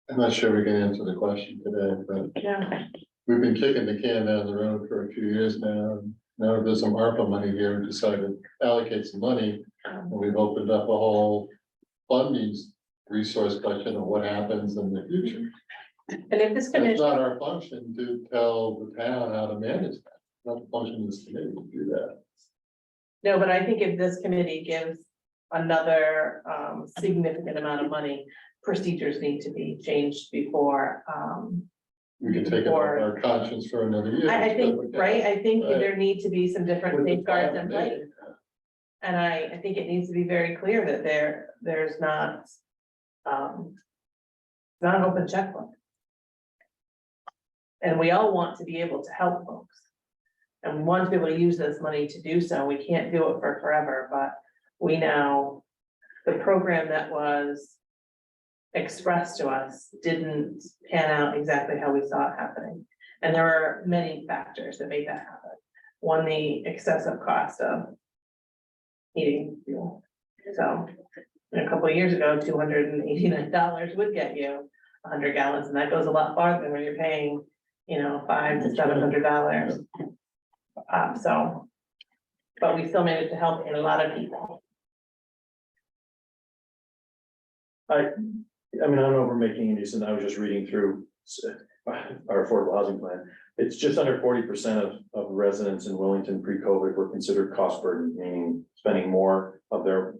I'm not sure we can answer the question today, but Yeah, we've been kicking the can down the road for a few years now. Now there's some ARPA money here, we decided to allocate some money, and we've opened up a whole funding resource question of what happens in the future. and if this It's commission, not our function to tell the town how to manage that. It's not the function of this committee to do that. no, but I think if this committee gives another significant amount of money, procedures need to be changed before. We can take it off our conscience for another year. I think, right, I think Right. there need to be some different With the safeguards in plan, place. And I think it needs to be very clear that there's not, not an open checkbook. And we all want to be able to help folks. And we want to be able to use this money to do so. We can't do it for forever, but we now, the program that was expressed to us didn't pan out exactly how we saw it happening. And there are many factors that made that happen. One, the excessive cost of heating fuel. So a couple of years ago, $289 would get you 100 gallons, and that goes a lot farther than when you're paying, $500 to $700. So, but we still managed to help a lot of people. I don't know if we're making any sense. I was just reading through our affordable housing plan. It's just under 40% of residents in Wellington pre-COVID were considered cost burden, meaning spending more of their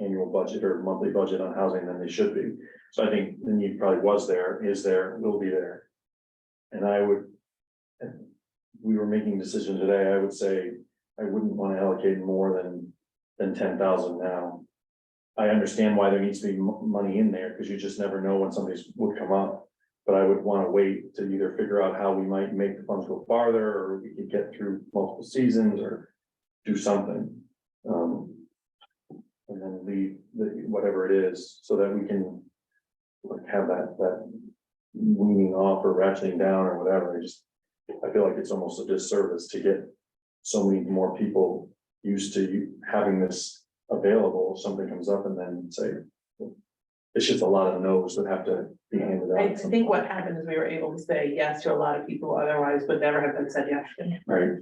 annual budget or monthly budget on housing than they should be. So I think the need probably was there, is there, will be there. And if we were making decisions today, I would say I wouldn't want to allocate more than 10,000 now. I understand why there needs to be money in there, because you just never know when somebody's would come up. But I would want to wait to either figure out how we might make the funds go farther, or we could get through multiple seasons, or do something. And then leave whatever it is, so that we can have that weaning off or ratcheting down or whatever. I feel like it's almost a disservice to get so many more people used to having this available if something comes up, and then say, it's just a lot of no's that have to be handed out. I think what happened is we were able to say yes to a lot of people who otherwise would never have been said yes to. Right.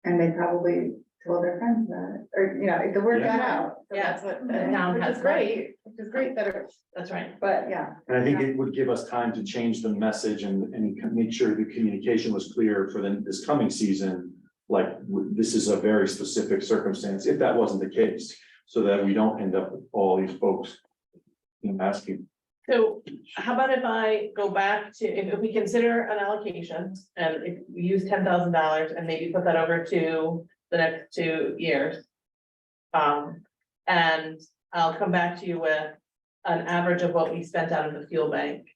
And they probably told their friends that, or, you know, the word got out. So Yeah. that's what, The town which has is great, which is great that it's, That's right. but yeah. And I think it would give us time to change the message and make sure the communication was clear for this coming season. Like, this is a very specific circumstance, if that wasn't the case, so that we don't end up with all these folks asking. So how about if I go back to, if we consider an allocation and if we use $10,000 and maybe put that over to the next 2 years. And I'll come back to you with an average of what we spent out of the fuel bank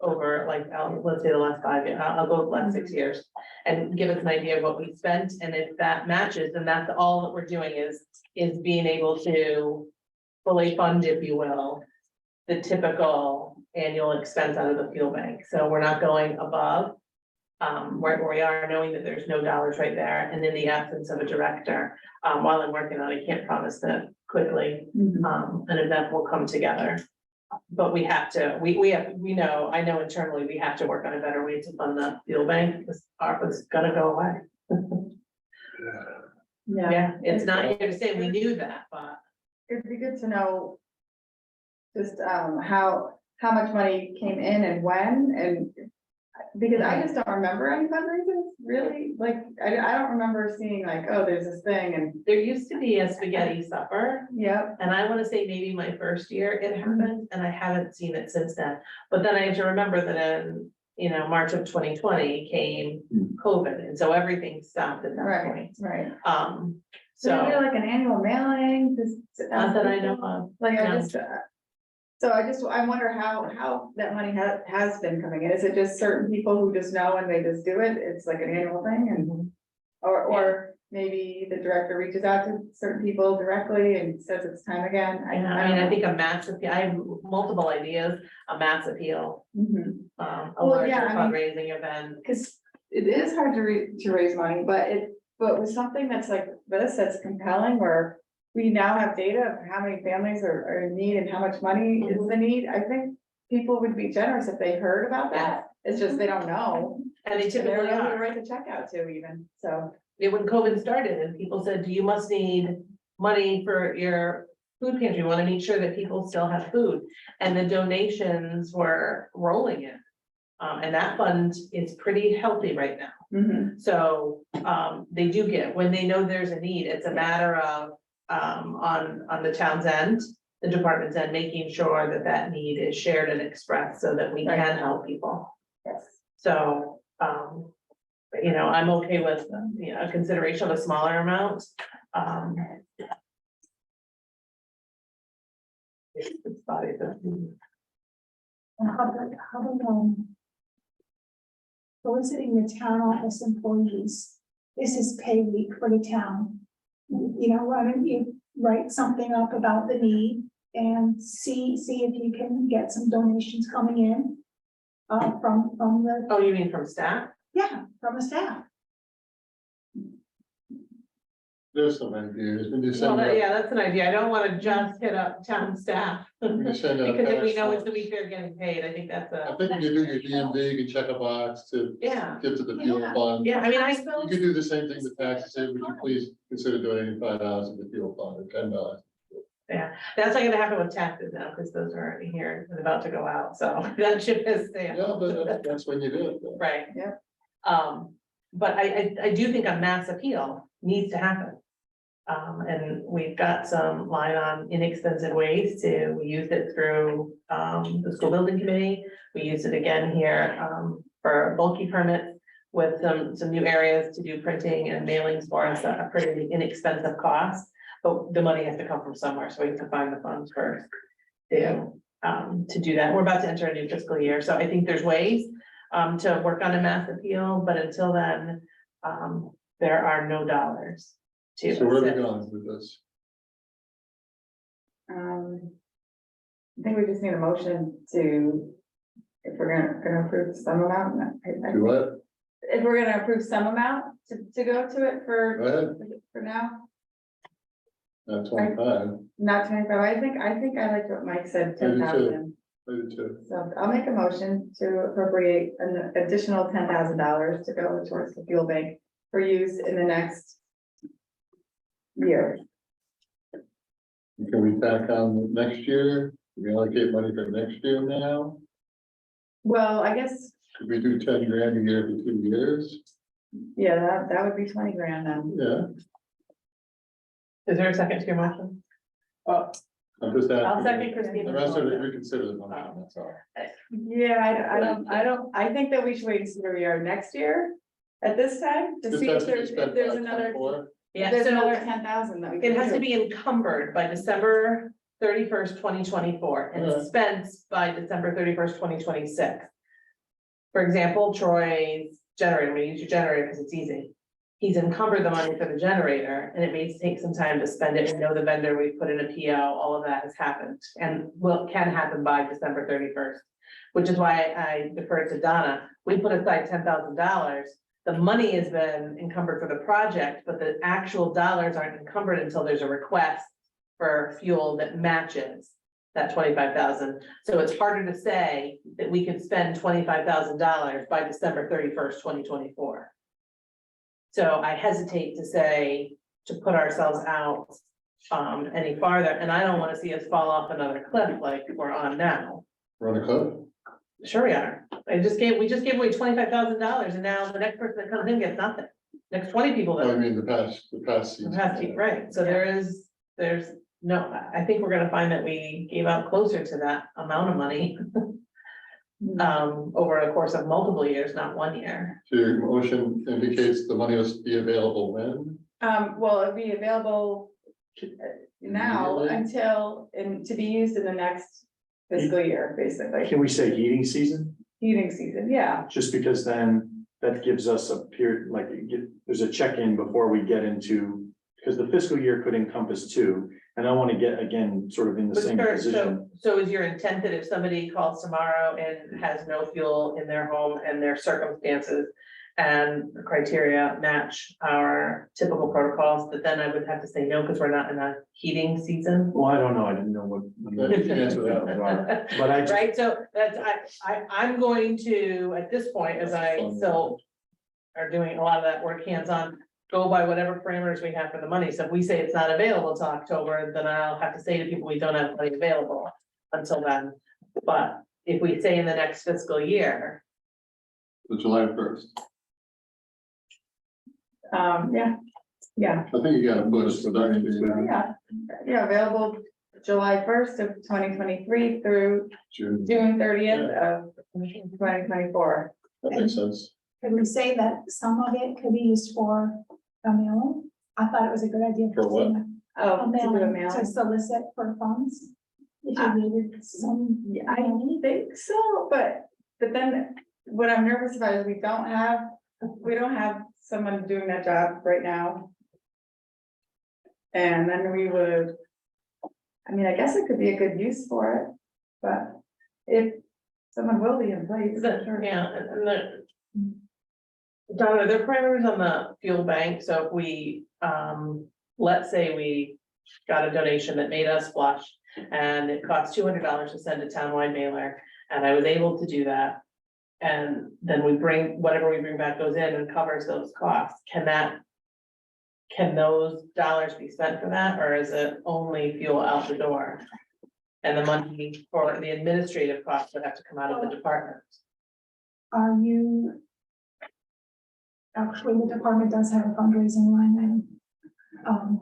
over like, let's say the last 5 years, I'll go with the last 6 years. And give us an idea of what we spent, and if that matches, then that's all that we're doing is being able to fully fund, if you will, the typical annual expense out of the fuel bank. So we're not going above. Where we are, knowing that there's no dollars right there, and in the absence of a director, while I'm working on it, I can't promise that quickly, an event will come together. But we have to, I know internally, we have to work on a better way to fund the fuel bank, because ARPA's gonna go away. Yeah, it's not here to say we knew that, but. It'd be good to know just how much money came in and when, and because I just don't remember any fundraisers, really, like, I don't remember seeing like, oh, there's this thing and, There used to be a spaghetti supper, yep. and I wanna say maybe my first year it happened, and I haven't seen it since then. But then I have to remember that in, March of 2020 came COVID, and so everything stopped at that Right, point. right. So, So maybe like an annual mailing, just. not that I know of. Like, I No. just, I wonder how that money has been coming in. Is it just certain people who just know and they just do it? It's like an annual thing and, or maybe the director reaches out to certain people directly and says it's time again. I think a mass appeal, I have multiple ideas, a mass appeal, Mhm. a Well, larger yeah, I mean- fundraising event. Cause it is hard to raise money, but with something that's like this, that's compelling, where we now have data of how many families are in need and how much money is the need, I think people would be generous if they heard about that. It's just they don't know. And they And they're typically not gonna are. write the check out to even, so. When COVID started and people said, you must need money for your food pantry, you wanna make sure that people still have food. And the donations were rolling in. And that fund is pretty healthy right now. Mhm. So, they do get, when they know there's a need, it's a matter of, on the town's end, the department's end, making sure that that need is shared and expressed so that we Right. can help people. Yes. So, I'm okay with, a consideration of a smaller amount. It's body, And how about, soliciting the town office employees, this is pay week for the town. Why don't you write something up about the need and see if you can get some donations coming in. From the, oh, you mean from staff? from the staff. There's some ideas, we just Well, send out, yeah, that's an idea. I don't wanna just hit up town staff. we just send out. Because if we task know it's the force. week they're getting paid, I think that's I a, think when you do your DMV, you can check a box to yeah, get to the fuel Yeah. fund. yeah, I mean, You could do the same thing with taxes, say, would you please consider donating $5 to the fuel fund or $10? that's not gonna happen with taxes now, because those are here and about to go out, so that ship is Yeah, sailed. but that's when you do it. though. Right. Yeah. But I do think a mass appeal needs to happen. And we've got some line on inexpensive ways we used it through, the school building committee. We used it again here, for bulky permits with some new areas to do printing and mailings for us at a pretty inexpensive cost. But the money has to come from somewhere, so we have to find the funds first to do that. We're about to enter a new fiscal year, so I think there's ways to work on a mass appeal, but until then, there are no dollars to. So where are we assist. going with this? I think we just need a motion to, if we're gonna approve some amount. Do what? If we're gonna approve some amount to go to it Go ahead, for now, 25, not 25, I think I liked what Mike said, I do too. 10,000. 32. So I'll make a motion to appropriate an additional $10,000 to go towards the fuel bank for use in the next year. Can we tack on next year? Can we allocate money for next year now? Well, I guess, Could we do 10 grand a year for 2 years? yeah, that would be 20 grand then. Yeah, Is there a second to your motion? I'm just asking. I'll second Christine. The rest of it, reconsider the motion, that's all. Yeah, I think that we should wait and see where we are next year at this time to Just see has if to be there's, spent if there's by another, 24. Yeah, there's another so 10,000 that we. it can has to do. be encumbered by December 31st, 2024, and Alright. spent by December 31st, 2026. For example, Troy's generator, I'm gonna use your generator because it's easy. He's encumbered the money for the generator, and it may take some time to spend it. We know the vendor, we put in a PO, all of that has happened, and can happen by December 31st. Which is why I deferred to Donna. We put aside $10,000. The money has been encumbered for the project, but the actual dollars aren't encumbered until there's a request for fuel that matches that 25,000. So it's harder to say that we can spend $25,000 by December 31st, 2024. So I hesitate to say, to put ourselves out any farther, and I don't wanna see us fall off another cliff like we're on now. We're on a cliff? Sure we are. We just gave away $25,000, and now the next person that comes in gets nothing. Next 20 people I that mean, the past season. have to, right, so there's no, I think we're gonna find that we gave out closer to that amount of money. Over a course of multiple years, not 1 year. So your motion indicates the money will be available when? Well, it'd be available now Immediately? until, and to be used in the next fiscal year, basically, Can we say heating season? heating season, yeah. Just because then that gives us a period, like, there's a check-in before we get into, because the fiscal year could encompass 2. And I want to get, again, sort of in the But same sure, position. so is your intent that if somebody calls tomorrow and has no fuel in their home and their circumstances and the criteria match our typical protocols, that then I would have to say no, because we're not in a heating season? Well, I don't know, I didn't know what. You can answer that. But I just, Right, so that's, I'm going to, at this point, as I still are doing a lot of that work hands-on, go by whatever parameters we have for the money. So if we say it's not available till October, then I'll have to say to people, we don't have money available until then. But if we say in the next fiscal year, The July 1st. Yeah, I think you gotta push for that. yeah, available July 1st of 2023 through June, June 30th of 2024. that makes sense. Could we say that some of it could be used for a mailing? I thought it was a good idea. For what? Oh, A to do a mailing, mail. to solicit for funds. If you needed some. Yeah, I think so, but then what I'm nervous about is we don't have someone doing that job right now. And then we would, I mean, I guess it could be a good use for it, but if someone will be in place. yeah, and the. Donna, there are parameters on the fuel bank, so if we, let's say we got a donation that made us flush. And it costs $200 to send a townwide mailer, and I was able to do that. And then we bring, whatever we bring back goes in and covers those costs. Can those dollars be spent for that, or is it only fuel out the door? And the money for the administrative costs would have to come out of the department. Are you? Actually, the department does have a fundraising line item.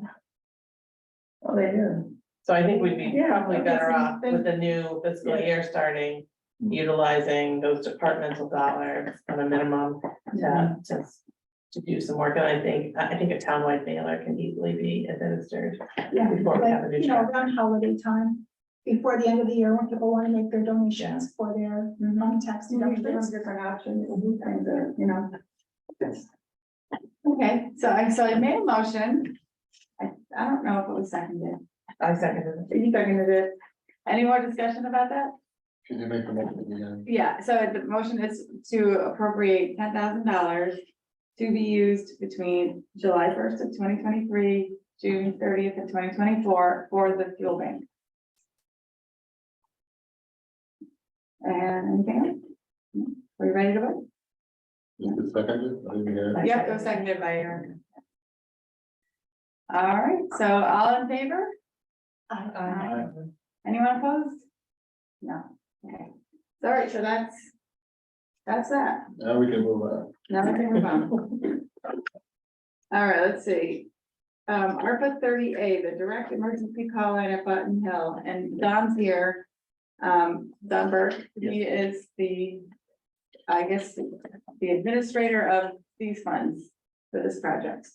Well, they do. So I think we'd be Yeah, probably okay, better so off then- with the new fiscal Yeah. year starting, utilizing those departmental dollars on a minimum to do some work. And I think a townwide mailer can easily be administered. Yeah, Before we have a new like, you know, check. around holiday time, before the end of the year, when people want to make their donations for their tax deductions. Different options, and things that, you know. Okay, so I made a motion. I don't know if it was seconded. I seconded it. You seconded it. Any more discussion about that? Can you make the motion again? Yeah, so the motion is to appropriate $10,000 to be used between July 1st of 2023, June 30th of 2024 for the fuel bank. And anything else? Are you ready to vote? Is it seconded? I didn't hear it. Yeah, it was seconded by Aaron. All right, so all in favor? Aye. Anyone opposed? No, okay. All right, so that's that. Now we can move on. Now we can move on. All right, let's see. ARPA 30A, the direct emergency call line at Button Hill, and Don's here. Don Burke, he is the, I guess, the administrator of these funds for this project.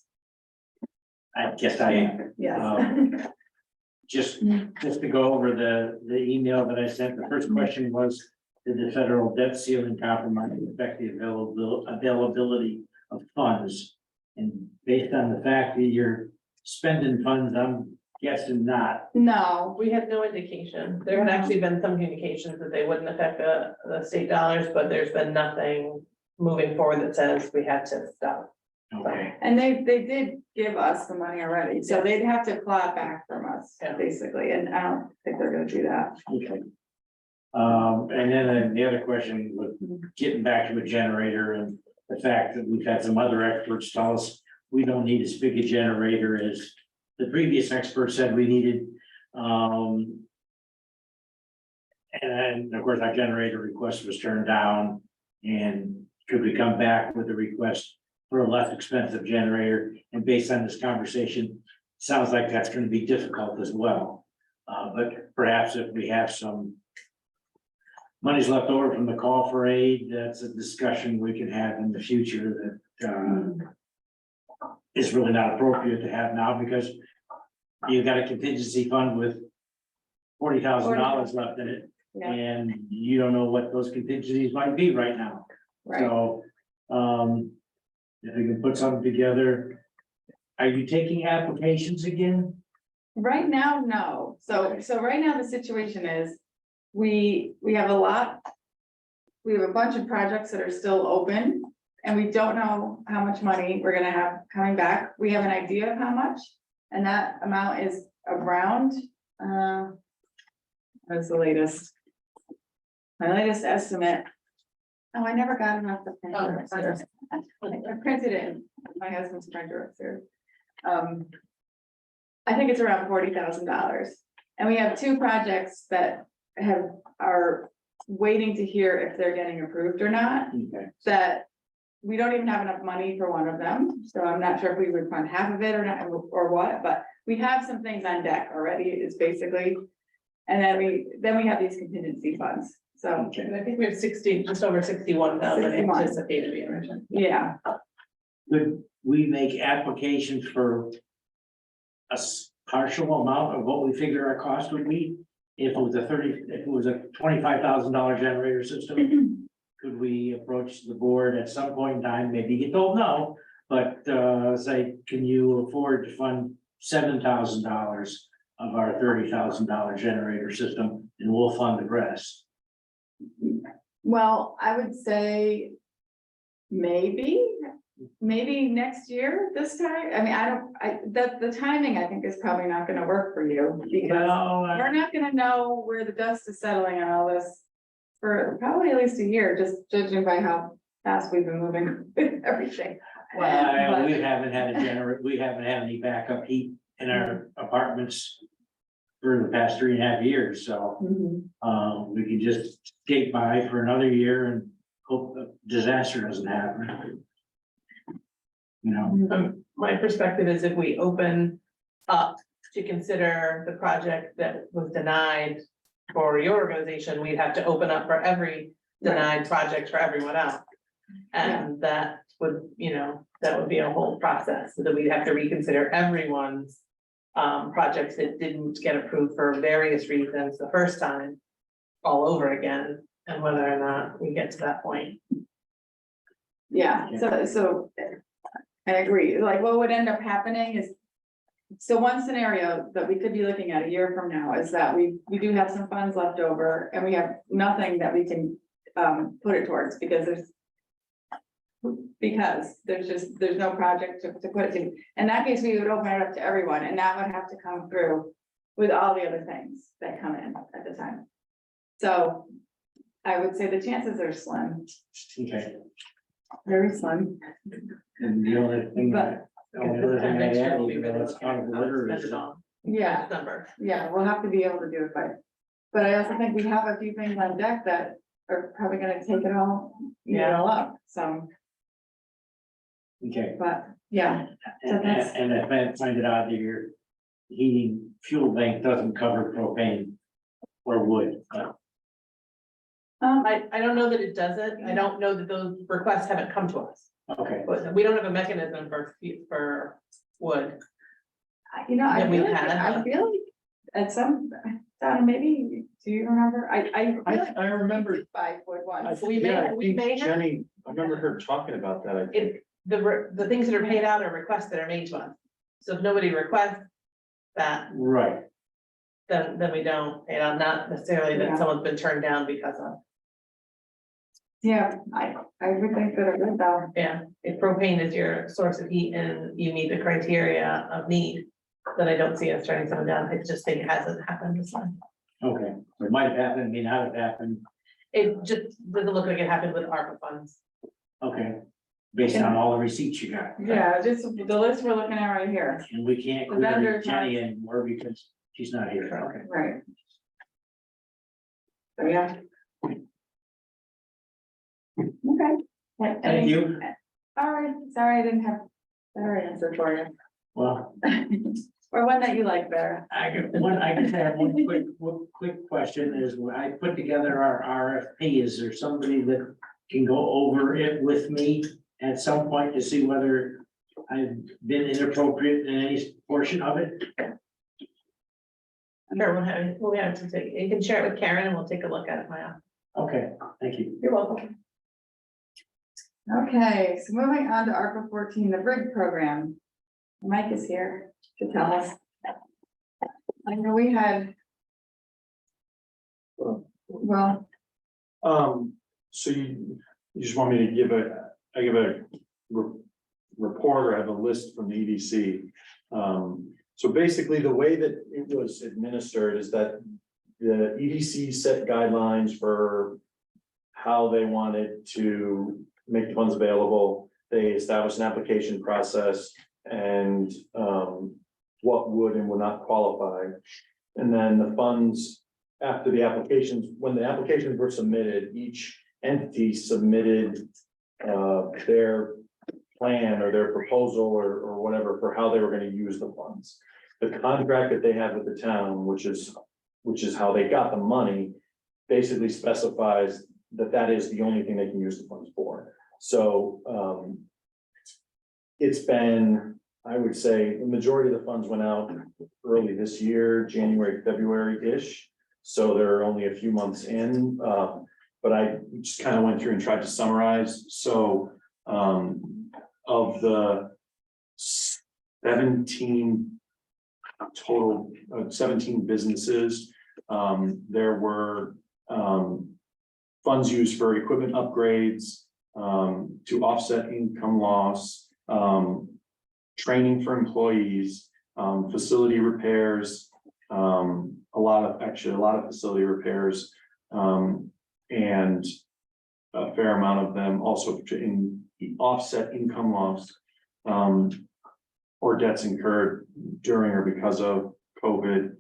I guess I am. Yes. Just to go over the email that I sent, the first question was, did the federal debt ceiling compromise affect the availability of funds? And based on the fact that you're spending funds, I'm guessing not. No, We had no indication. There had actually been some communications that they wouldn't affect the state dollars, but there's been nothing moving forward that says we had to stop. Okay. and they did give us the money already, so they'd have to claw it back from us, Yeah. basically, and I don't think they're gonna do that. Okay. And then the other question was getting back to a generator and the fact that we've had some other experts tell us we don't need as big a generator as the previous expert said we needed. And of course, our generator request was turned down. And could we come back with a request for a less expensive generator? And based on this conversation, sounds like that's going to be difficult as well. But perhaps if we have some money's left over from the call for aid, that's a discussion we can have in the future that is really not appropriate to have now because you've got a contingency fund with $40,000 left in it. Yeah. And you don't know what those contingencies might be right now. Right, So, if we can put something together, are you taking applications again? right now, no, so right now, the situation is, we have a lot. We have a bunch of projects that are still open, and we don't know how much money we're gonna have coming back, we have an idea of how much, and that amount is around, what's the latest? My latest estimate. Oh, I never got it off the printer. I printed it in my husband's printer upstairs. I think it's around $40,000. And we have two projects that are waiting to hear if they're getting approved or not, Okay. that we don't even have enough money for one of them. So I'm not sure if we would fund half of it or not, or what, but we have some things on deck already, is basically. And then we have these contingency funds, so, And I think we have just over 61,000 61. anticipated being returned. yeah. Could we make applications for a partial amount of what we figure our cost would be? If it was a $25,000 generator system, could we approach the board at some point in time, maybe get told no, but say, can you afford to fund $7,000 of our $30,000 generator system, and we'll fund the rest? Well, I would say maybe next year, this time. I mean, the timing, I think, is probably not gonna work for you, because Well, we're not gonna know where the dust is settling on all this for probably at least a year, just judging by how fast we've been moving with everything. well, we haven't had any backup heat in our apartments for the past 3.5 years, so Mhm. we can just skate by for another year and hope a disaster doesn't happen. You know, My perspective is if we open up to consider the project that was denied for your organization, we'd have to open up for every denied project for everyone else. And that would, that would be a whole process, so that we'd have to reconsider everyone's projects that didn't get approved for various reasons the first time all over again, and whether or not we get to that point. Yeah, so I agree, like what would end up happening is. So one scenario that we could be looking at a year from now is that we do have some funds left over, and we have nothing that we can put it towards, because there's no project to put it to. In that case, we would open it up to everyone, and that would have to come through with all the other things that come in at the time. So I would say the chances are slim, okay, very slim. and the only thing But- the only other other thing I Next year add, we'll be even ready though it's to out of order, spend is it all. Yeah, December. yeah, we'll have to be able to do it, but I also think we have a few things on deck that are probably gonna take it all, eat it all up, so, okay. but, yeah. So that's- And I find it out that your heating fuel bank doesn't cover propane or wood. I don't know that it doesn't. I don't know that those requests haven't come to us. Okay, But we don't have a mechanism for wood. You know, That we had. I feel like at some, maybe, do you remember? I remember. 5 foot one. We may have- Jenny, I remember her talking about that, I think. The things that are paid out are requests that are made to us. So if nobody requests that, right. then we don't, not necessarily Yeah. that someone's been turned down because of, Yeah, I would think that it would though. yeah. If propane is your source of heat and you meet the criteria of need, then I don't see us turning someone down. I just think it hasn't happened this time. Okay, it might have happened, may not have happened. It just doesn't look like it happened with ARPA funds. Okay, based on all the receipts you got. Yeah, just the list we're looking at right here, And we can't The clear vendor Jenny anymore because she's not here. Okay. right? So, yeah. Okay. Thank you. All right, sorry, I didn't have better answer for you. Well, Or one that you like better. I just have one quick question is when I put together our RFP, is there somebody that can go over it with me at some point to see whether I've been inappropriate in any portion of it? Sure, we'll have to take, you can share it with Karen and we'll take a look at it, Maya. Okay, thank you. You're welcome. Okay, so moving on to ARPA 14, the bridge program. Mike is here to tell us. I know we had. Well, So you just want me to give a report or have a list from the EDC. So basically, the way that it was administered is that the EDC set guidelines for how they wanted to make the funds available. They established an application process and what would and would not qualify. And then the funds, after the applications, when the applications were submitted, each entity submitted their plan or their proposal or whatever for how they were gonna use the funds. The contract that they had with the town, which is how they got the money, basically specifies that that is the only thing they can use the funds for. So it's been, I would say, the majority of the funds went out early this year, January, February-ish. So they're only a few months in, but I just kind of went through and tried to summarize. So of the 17 total, 17 businesses, there were funds used for equipment upgrades, to offset income loss, training for employees, facility repairs, a lot of facility repairs, and a fair amount of them also to offset income loss, or debts incurred during or because of COVID.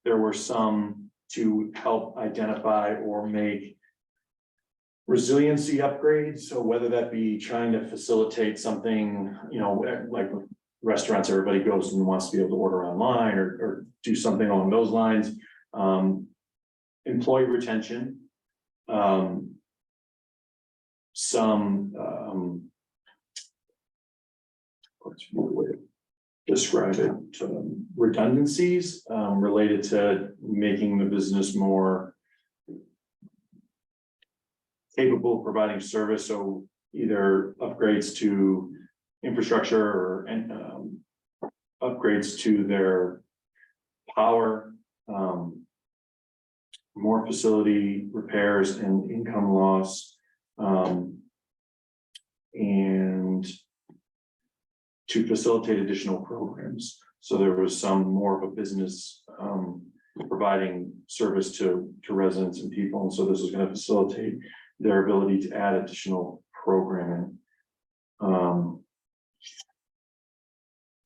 There were some to help identify or make resiliency upgrades. So whether that be trying to facilitate something, like restaurants, everybody goes and wants to be able to order online or do something along those lines. Employee retention. Some, what's the way to describe it, redundancies related to making the business more capable of providing service. So either upgrades to infrastructure or upgrades to their power, more facility repairs and income loss, and to facilitate additional programs. So there was some more of a business providing service to residents and people. And so this is going to facilitate their ability to add additional programming.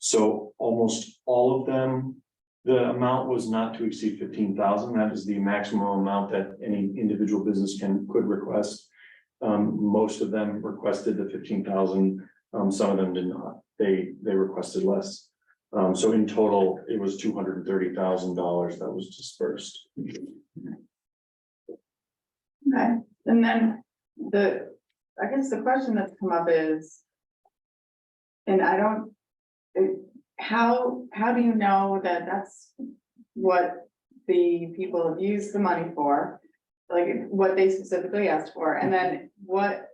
So almost all of them, the amount was not to exceed 15,000. That is the maximum amount that any individual business could request. Most of them requested the 15,000. Some of them did not. They requested less. So in total, it was $230,000 that was dispersed. Okay, and then I guess the question that's come up is, and I don't, how do you know that that's what the people have used the money for? Like what they specifically asked for, and then what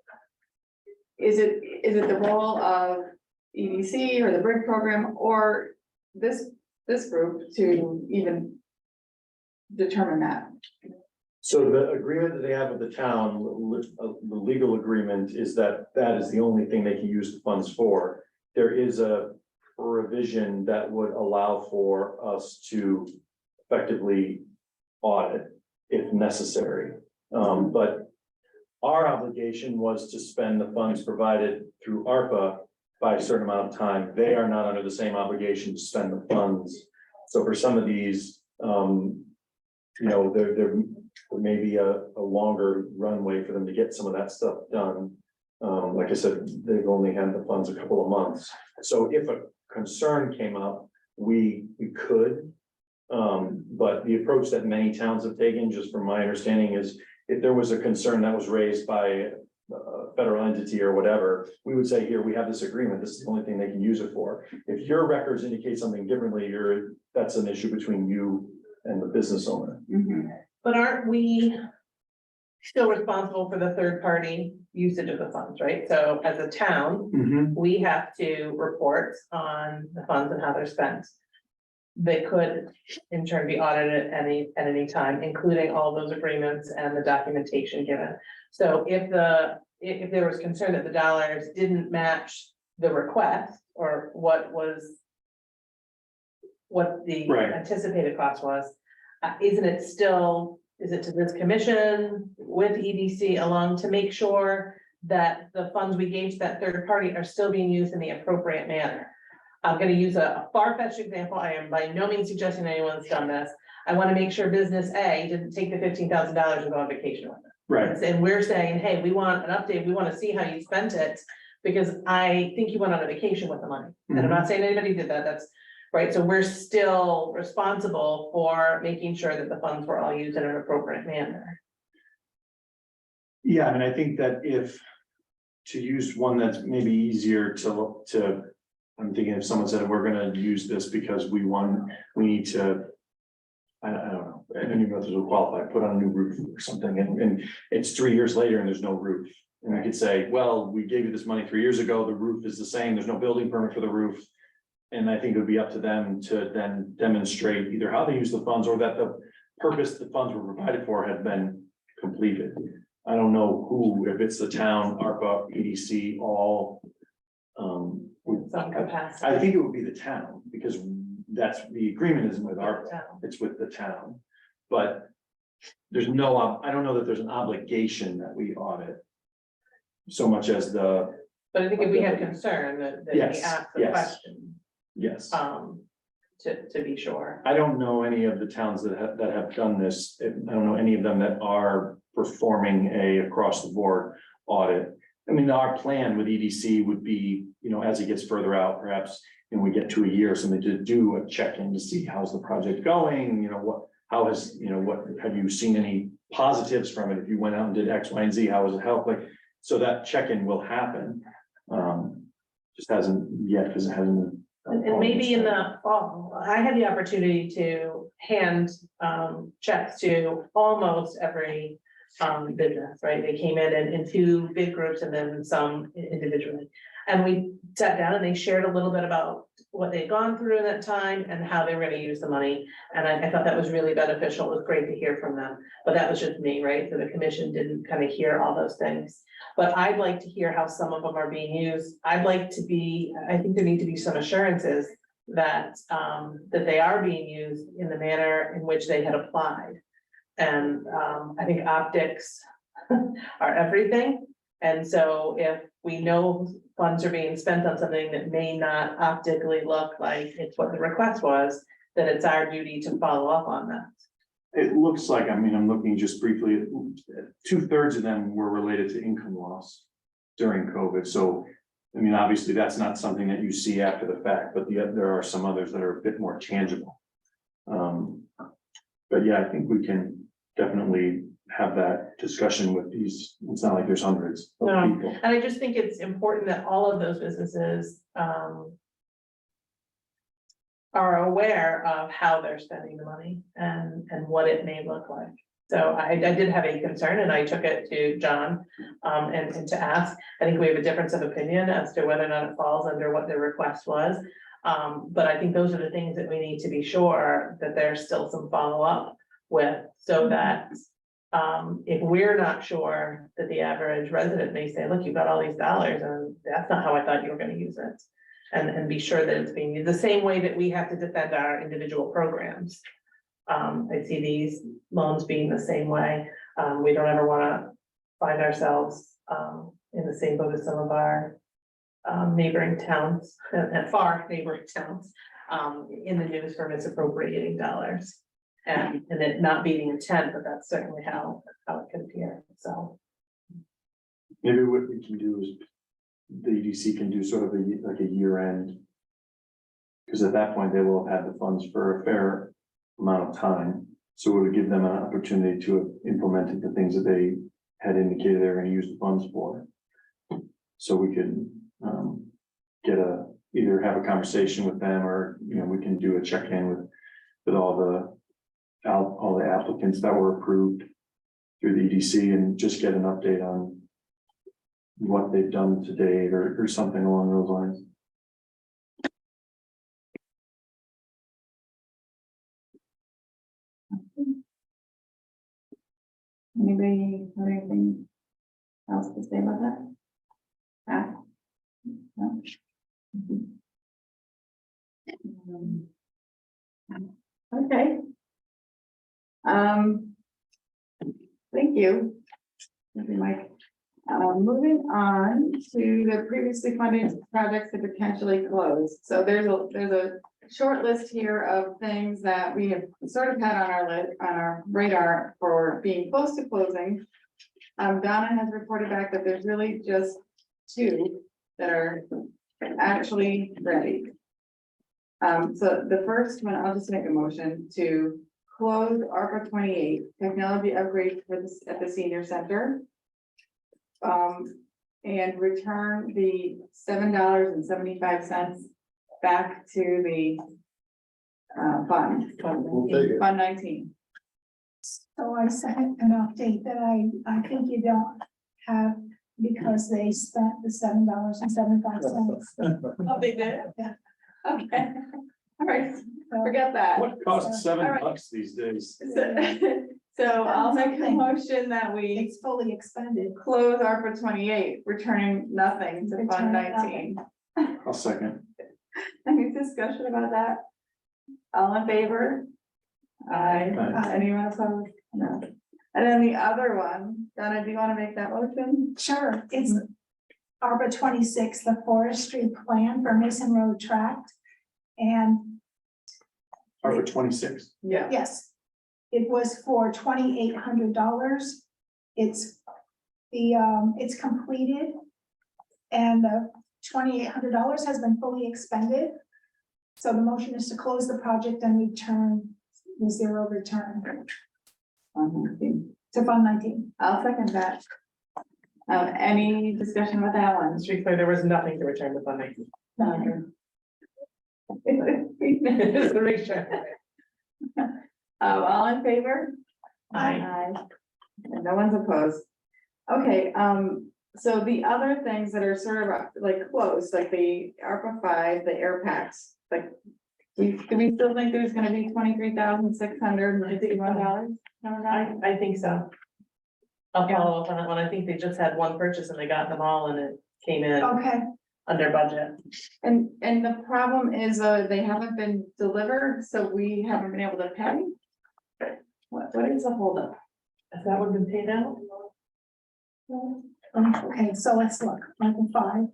is it the role of EDC or the BRIC program or this group to even determine that? So the agreement that they have with the town, the legal agreement is that is the only thing they can use the funds for. There is a revision that would allow for us to effectively audit if necessary. But our obligation was to spend the funds provided through ARPA by a certain amount of time. They are not under the same obligation to spend the funds. So for some of these, there may be a longer runway for them to get some of that stuff done. Like I said, they've only had the funds a couple of months. So if a concern came up, we could. But the approach that many towns have taken, just from my understanding, is if there was a concern that was raised by a federal entity or whatever, we would say, here, we have this agreement, this is the only thing they can use it for. If your records indicate something differently, that's an issue between you and the business owner. Mhm. But aren't we still responsible for the third party usage of the funds, right? So as a town, we have to report on the funds and how they're spent. They could in turn be audited at any time, including all those agreements and the documentation given. So if there was concern that the dollars didn't match the request or what the Right. anticipated cost was, is it to this commission with EDC along to make sure that the funds we gave to that third party are still being used in the appropriate manner? I'm gonna use a far-fetched example. I am by no means suggesting anyone's done this. I want to make sure business A didn't take the $15,000 and go on vacation with it. Right. And we're saying, hey, we want an update. We want to see how you spent it because I think you went on a vacation with the money. And I'm not saying anybody did that. That's right. So we're still responsible for making sure that the funds were all used in an appropriate manner. Yeah, I mean, I think that to use one that's maybe easier to, I'm thinking if someone said, we're gonna use this because we need to, I don't know, I don't even know if this will qualify, put on a new roof or something, and it's 3 years later and there's no roof. And we could say, well, we gave you this money 3 years ago, the roof is the same, there's no building permit for the roof. And I think it would be up to them to then demonstrate either how they use the funds or that the purpose the funds were provided for had been completed. I don't know who, if it's the town, ARPA, EDC, all. Some capacity. I think it would be the town, because that's, the agreement isn't with ARPA, it's with the town. But there's no, I don't know that there's an obligation that we audit. So much as But I think if we have concern that we Yes, ask the yes. question, yes. to be sure. I don't know any of the towns that have done this. I don't know any of them that are performing a across the board audit. I mean, our plan with EDC would be, as it gets further out, perhaps, and we get to a year or something, to do a check-in to see how's the project going, how has, what, have you seen any positives from it? If you went out and did X, Y, and Z, how has it helped? Like, so that check-in will happen. Just hasn't yet, because it hasn't. And maybe in the fall, I had the opportunity to hand checks to almost every business, right? They came in 2 big groups and then some individually. And we sat down and they shared a little bit about what they'd gone through in that time and how they were gonna use the money. And I thought that was really beneficial. It was great to hear from them, but that was just me, right? So the commission didn't kind of hear all those things. But I'd like to hear how some of them are being used. I think there need to be some assurances that they are being used in the manner in which they had applied. And I think optics are everything. And so if we know funds are being spent on something that may not optically look like it's what the request was, then it's our duty to follow up on that. It looks like, I mean, I'm looking just briefly, 2/3 of them were related to income loss during COVID, so. I mean, obviously, that's not something that you see after the fact, but there are some others that are a bit more tangible. But yeah, I think we can definitely have that discussion with these, it's not like there's hundreds of No. people. And I just think it's important that all of those businesses, are aware of how they're spending the money and what it may look like. So I did have a concern and I took it to John, and to ask. I think we have a difference of opinion as to whether or not it falls under what the request was. But I think those are the things that we need to be sure that there's still some follow-up with, so that if we're not sure, that the average resident may say, look, you've got all these dollars and that's not how I thought you were gonna use it. And be sure that it's being used the same way that we have to defend our individual programs. I see these loans being the same way. We don't ever wanna find ourselves in the same boat as some of our neighboring towns, and far neighboring towns, in the news for misappropriating dollars. And it not being intent, but that's certainly how it can appear, so. Maybe what we can do is, the EDC can do sort of like a year end. Because at that point, they will have had the funds for a fair amount of time, so it would give them an opportunity to have implemented the things that they had indicated they were gonna use the funds for. So we can either have a conversation with them, or, you know, we can do a check-in with all the applicants that were approved through the EDC, and just get an update on what they've done to date, or something along those lines. Anybody have anything else to say about that? No? Okay. Thank you. Thank you, Mike. Moving on to the previously funded projects to potentially close. So there's a short list here of things that we have sort of had on our radar for being close to closing. Donna has reported back that there's really just 2 that are actually ready. So the first one, I'll just make a motion to close ARPA 28 technology upgrades at the senior center. And return the $7.75 back to the fund. We'll take it. Fund 19. So I sent an update that I think you don't have, because they spent the $7.75. Oh, they did? Okay, all right, forget that. What costs All right. $7 these days? So I'll make a motion that we It's fully expended. close ARPA 28, returning nothing to Fund Return 19. I'll second. Any discussion about that? All in favor? Aye. Aye. Anyone opposed? No. And then the other one, Donna, do you want to make that motion? Sure, it's ARPA 26, the forestry plan for Mason Road tract. And ARPA 26. Yeah. yes, it was for $2,800. It's it's completed. And the $2,800 has been fully expended. So the motion is to close the project and return the 0 return to Fund 19. I'll second that. Any discussion about that one? Just to be clear, there was nothing to return the funding. Just to make sure. All in favor? Aye. And no one's opposed. Okay, so the other things that are sort of like close, like the ARPA 5, the air packs, like. Do we still think there's gonna be $23,651? I think so. I'll follow up on that one. I think they just had one purchase and they got them all and it came in Okay, under budget. And the problem is, they haven't been delivered, so we haven't been able to pay. What is the holdup? Has that one been paid out? Okay, so let's look, Article 5.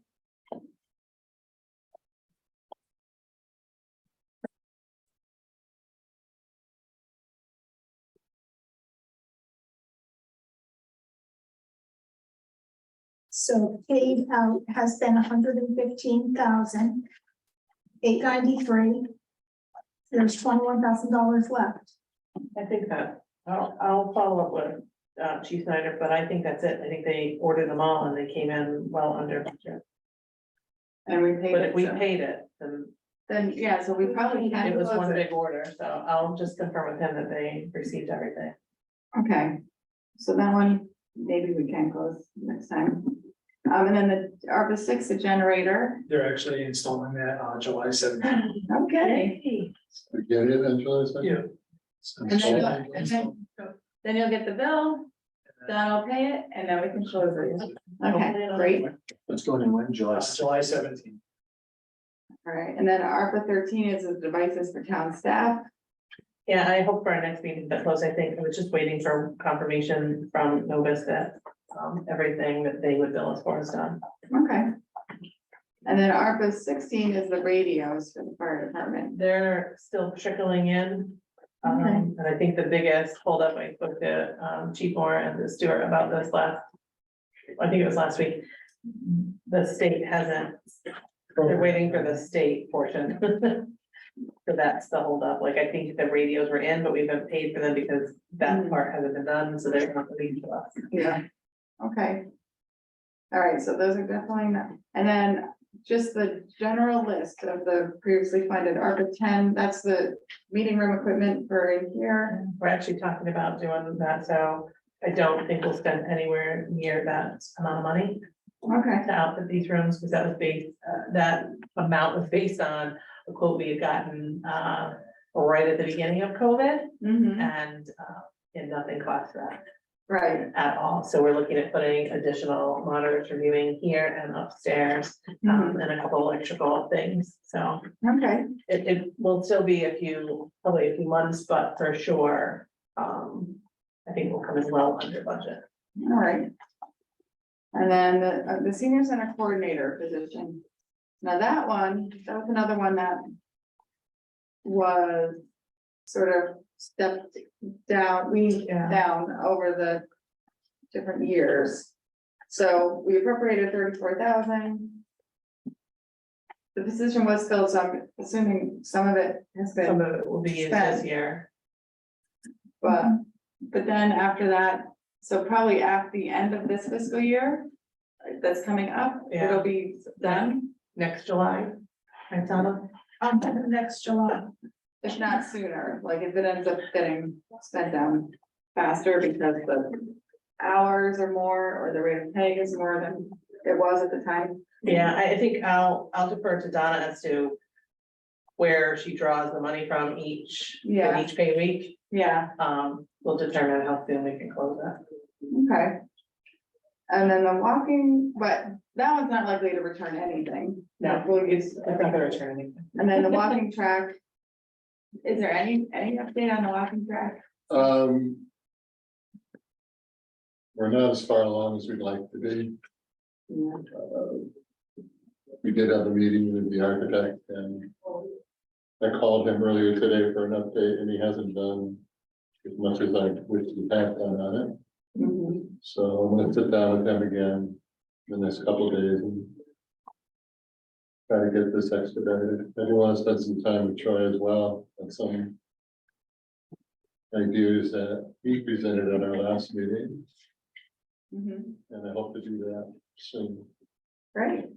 So paid out has been 115,893. There's $21,000 left. I think that, I'll follow up with, Chief Snyder, but I think that's it. I think they ordered them all and they came in well under budget. And we paid But it, if we so- paid it, then, yeah, so we probably can it was close one it. big order, so I'll just confirm with him that they received everything. Okay, so that one, maybe we can close next time. And then the ARPA 6, the generator, They're actually installing that on July 17th. okay. We get it on July 2nd? Yeah. And then you'll get the bill, Don will pay it, and then we can close it. Okay, great, Let's go in when, July. July 17th. all right, and then ARPA 13 is the devices for town staff. Yeah, I hope for our next meeting that close, I think, I was just waiting for confirmation from Novus that, everything that they would bill us for is done. Okay. And then ARPA 16 is the radios for the fire department. They're still trickling in. Okay. And I think the biggest holdup, I spoke to, Chief Moore and the Stewart about this I think it was last week. The state hasn't, they're waiting for the state portion. So that's the holdup. Like, I think the radios were in, but we haven't paid for them because that part hasn't been done, so they're not released to us. Yeah, okay. All right, so those are definitely not, and then just the general list of the previously funded ARPA 10, that's the meeting room equipment for in here. We're actually talking about doing that, so I don't think we'll spend anywhere near that amount of money Okay, to outfit these rooms, because that was based, that amount was based on a quote we had gotten, right at the beginning of COVID, and nothing cost that right, at all. So we're looking at putting additional monitors for viewing here and upstairs, and a couple electrical things. So okay, it will still be probably a few months, but for sure, I think we'll come as well under budget. all right. And then the senior center coordinator position. Now that was another one that was sort of stepped down, down over the different years. So we appropriated 34,000. The position was filled, so I'm assuming some of it has Some been, of it will be used this year. but then after that, so probably at the end of this fiscal year that's coming up, Yeah. it'll be done, Next July, right, Donna? Next July. if not sooner, like if it ends up getting spent down faster because the hours are more or the rate of pay is more than it was at the time. Yeah, I think I'll defer to Donna as to where she draws the money from each, in Yeah. each pay week. Yeah, We'll determine how soon we can close that. okay. And then the walking, but that one's not likely to return anything. No, We'll it's use- not gonna return anything. And then the walking track. Is there any update on the walking track? We're not as far along as we'd like to be. We did have a meeting with the architect and I called him earlier today for an update and he hasn't done as much as I wish he had done on it. Mhm. So I'm gonna sit down with him again in the next couple of days and try to get this expedited. I do want to spend some time with Troy as well and some ideas that he presented at our last meeting, Mhm. and I hope to do that soon. Great.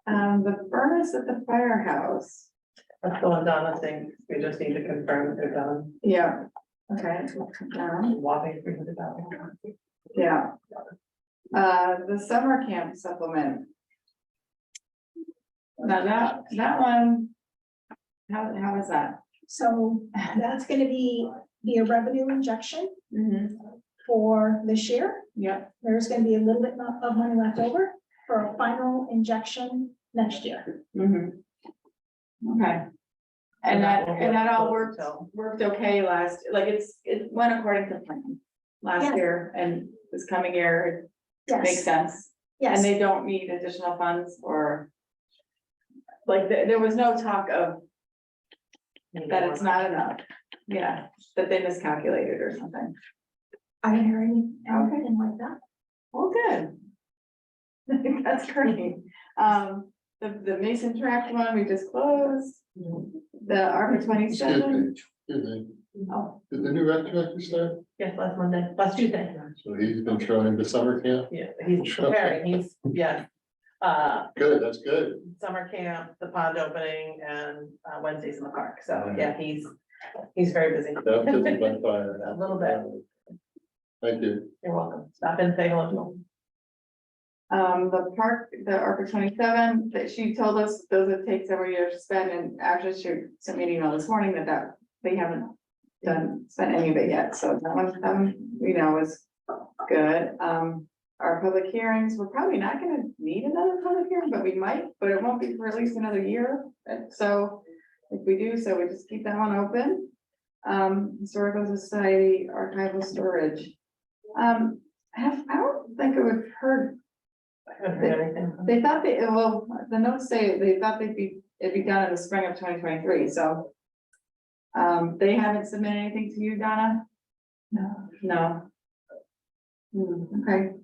The furnace at the firehouse, That's the one Donna thinks, we just need to confirm that they're done. yeah, okay. Walking through the development. Yeah. The summer camp supplement. Now that one, how is that? So that's gonna be a revenue injection for this year. Yeah, There's gonna be a little bit of money left over for a final injection next year. okay. And that all worked okay it went according to plan last Yeah. year and this coming year, Makes Yes, sense. And yes, they don't need additional funds or. Like, there was no talk of that it's not enough. Yeah, that they miscalculated or something. I didn't hear anything like that. Oh, good. That's great. The Mason tract one we just closed, the ARPA Excuse 27. me, excuse me. Oh, Did the new rec director start? Yes, last Tuesday. So he's been thrown into summer camp? Yeah, he's preparing, yeah. Good, that's good. Summer camp, the pond opening, and Wednesdays in the park, so yeah, he's very busy. Baptism by fire. A little bit. Thank you. You're welcome, stop in, say hello. the park, the ARPA 27, that she told us those would take several years to spend, and actually she sent me an email this morning that they haven't spent any of it yet, so that one, we know is good. Our public hearings, we're probably not gonna need another public hearing, but we might, but it won't be for at least another year. So if we do, so we just keep that one open. Historical Society, archival storage. I don't think we've heard, I haven't heard anything. they thought well, the notes say they thought it'd be done in the spring of 2023, so. They haven't submitted anything to you, Donna? No. Okay.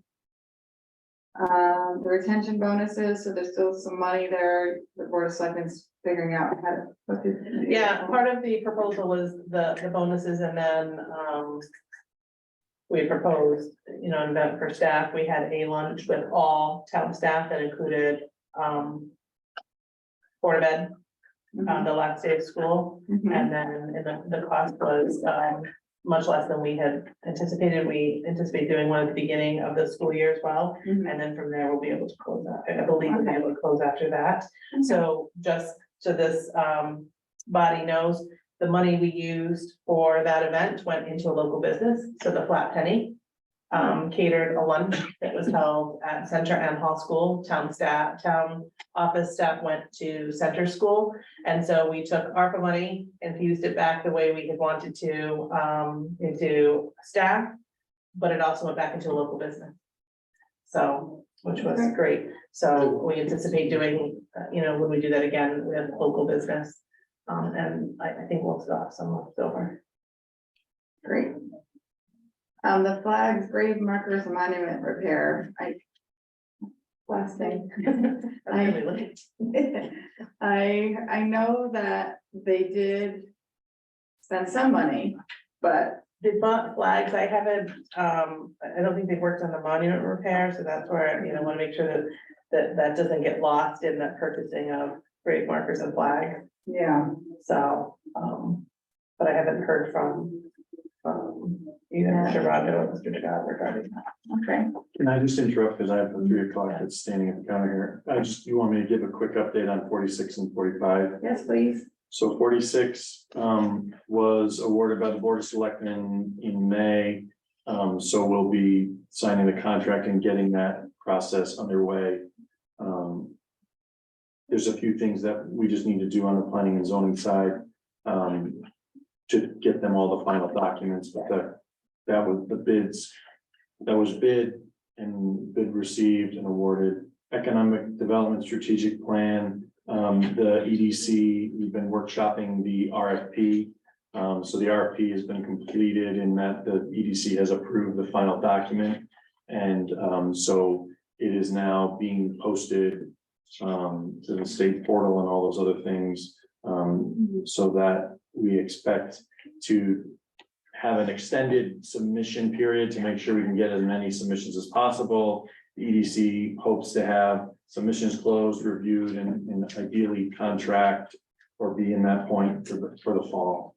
The retention bonuses, so there's still some money there, the Board of Selectmen's figuring out how to. what to do. Yeah, part of the proposal was the bonuses, and then, we proposed, an event for staff. We had a lunch with all town staff that included, Board of Ed, the last day of school. Mhm. And then the cost was, much less than we had anticipated. We anticipate doing one at the beginning of the school year as well. Mhm. And then from there, we'll be able to close out. I believe we'll be able to close after that. So just so this body knows, the money we used for that event went into a local business. So the Flat Penny catered a lunch that was held at Center and Hall School. Town office staff went to Center School. And so we took ARPA money, infused it back the way we had wanted to into staff, but it also went back into a local business. So, which was great. So we anticipate doing, when we do that again with local business. And I think we'll still have some left over. Great. The flags, grave markers, and monument repair, last thing. I know that they did spend some money, but They bought flags. I haven't, I don't think they've worked on the monument repair, so that's where, I want to make sure that doesn't get lost in the purchasing of grave markers and flags. yeah, So, but I haven't heard from either Mr. Rondo or Mr. Degas regarding that. okay. Can I just interrupt, because I have the 3 o'clock that's standing at the counter here. You want me to give a quick update on 46 and 45? Yes, please. So 46 was awarded by the Board of Selectmen in May. So we'll be signing the contract and getting that process underway. There's a few things that we just need to do on the planning and zoning side to get them all the final documents, but that was the bids. That was bid received and awarded. Economic Development Strategic Plan, the EDC, we've been workshopping the RFP. So the RFP has been completed in that the EDC has approved the final document. And so it is now being posted to the state portal and all those other things. So that we expect to have an extended submission period to make sure we can get as many submissions as possible. The EDC hopes to have submissions closed, reviewed, and ideally contract or be in that point for the fall.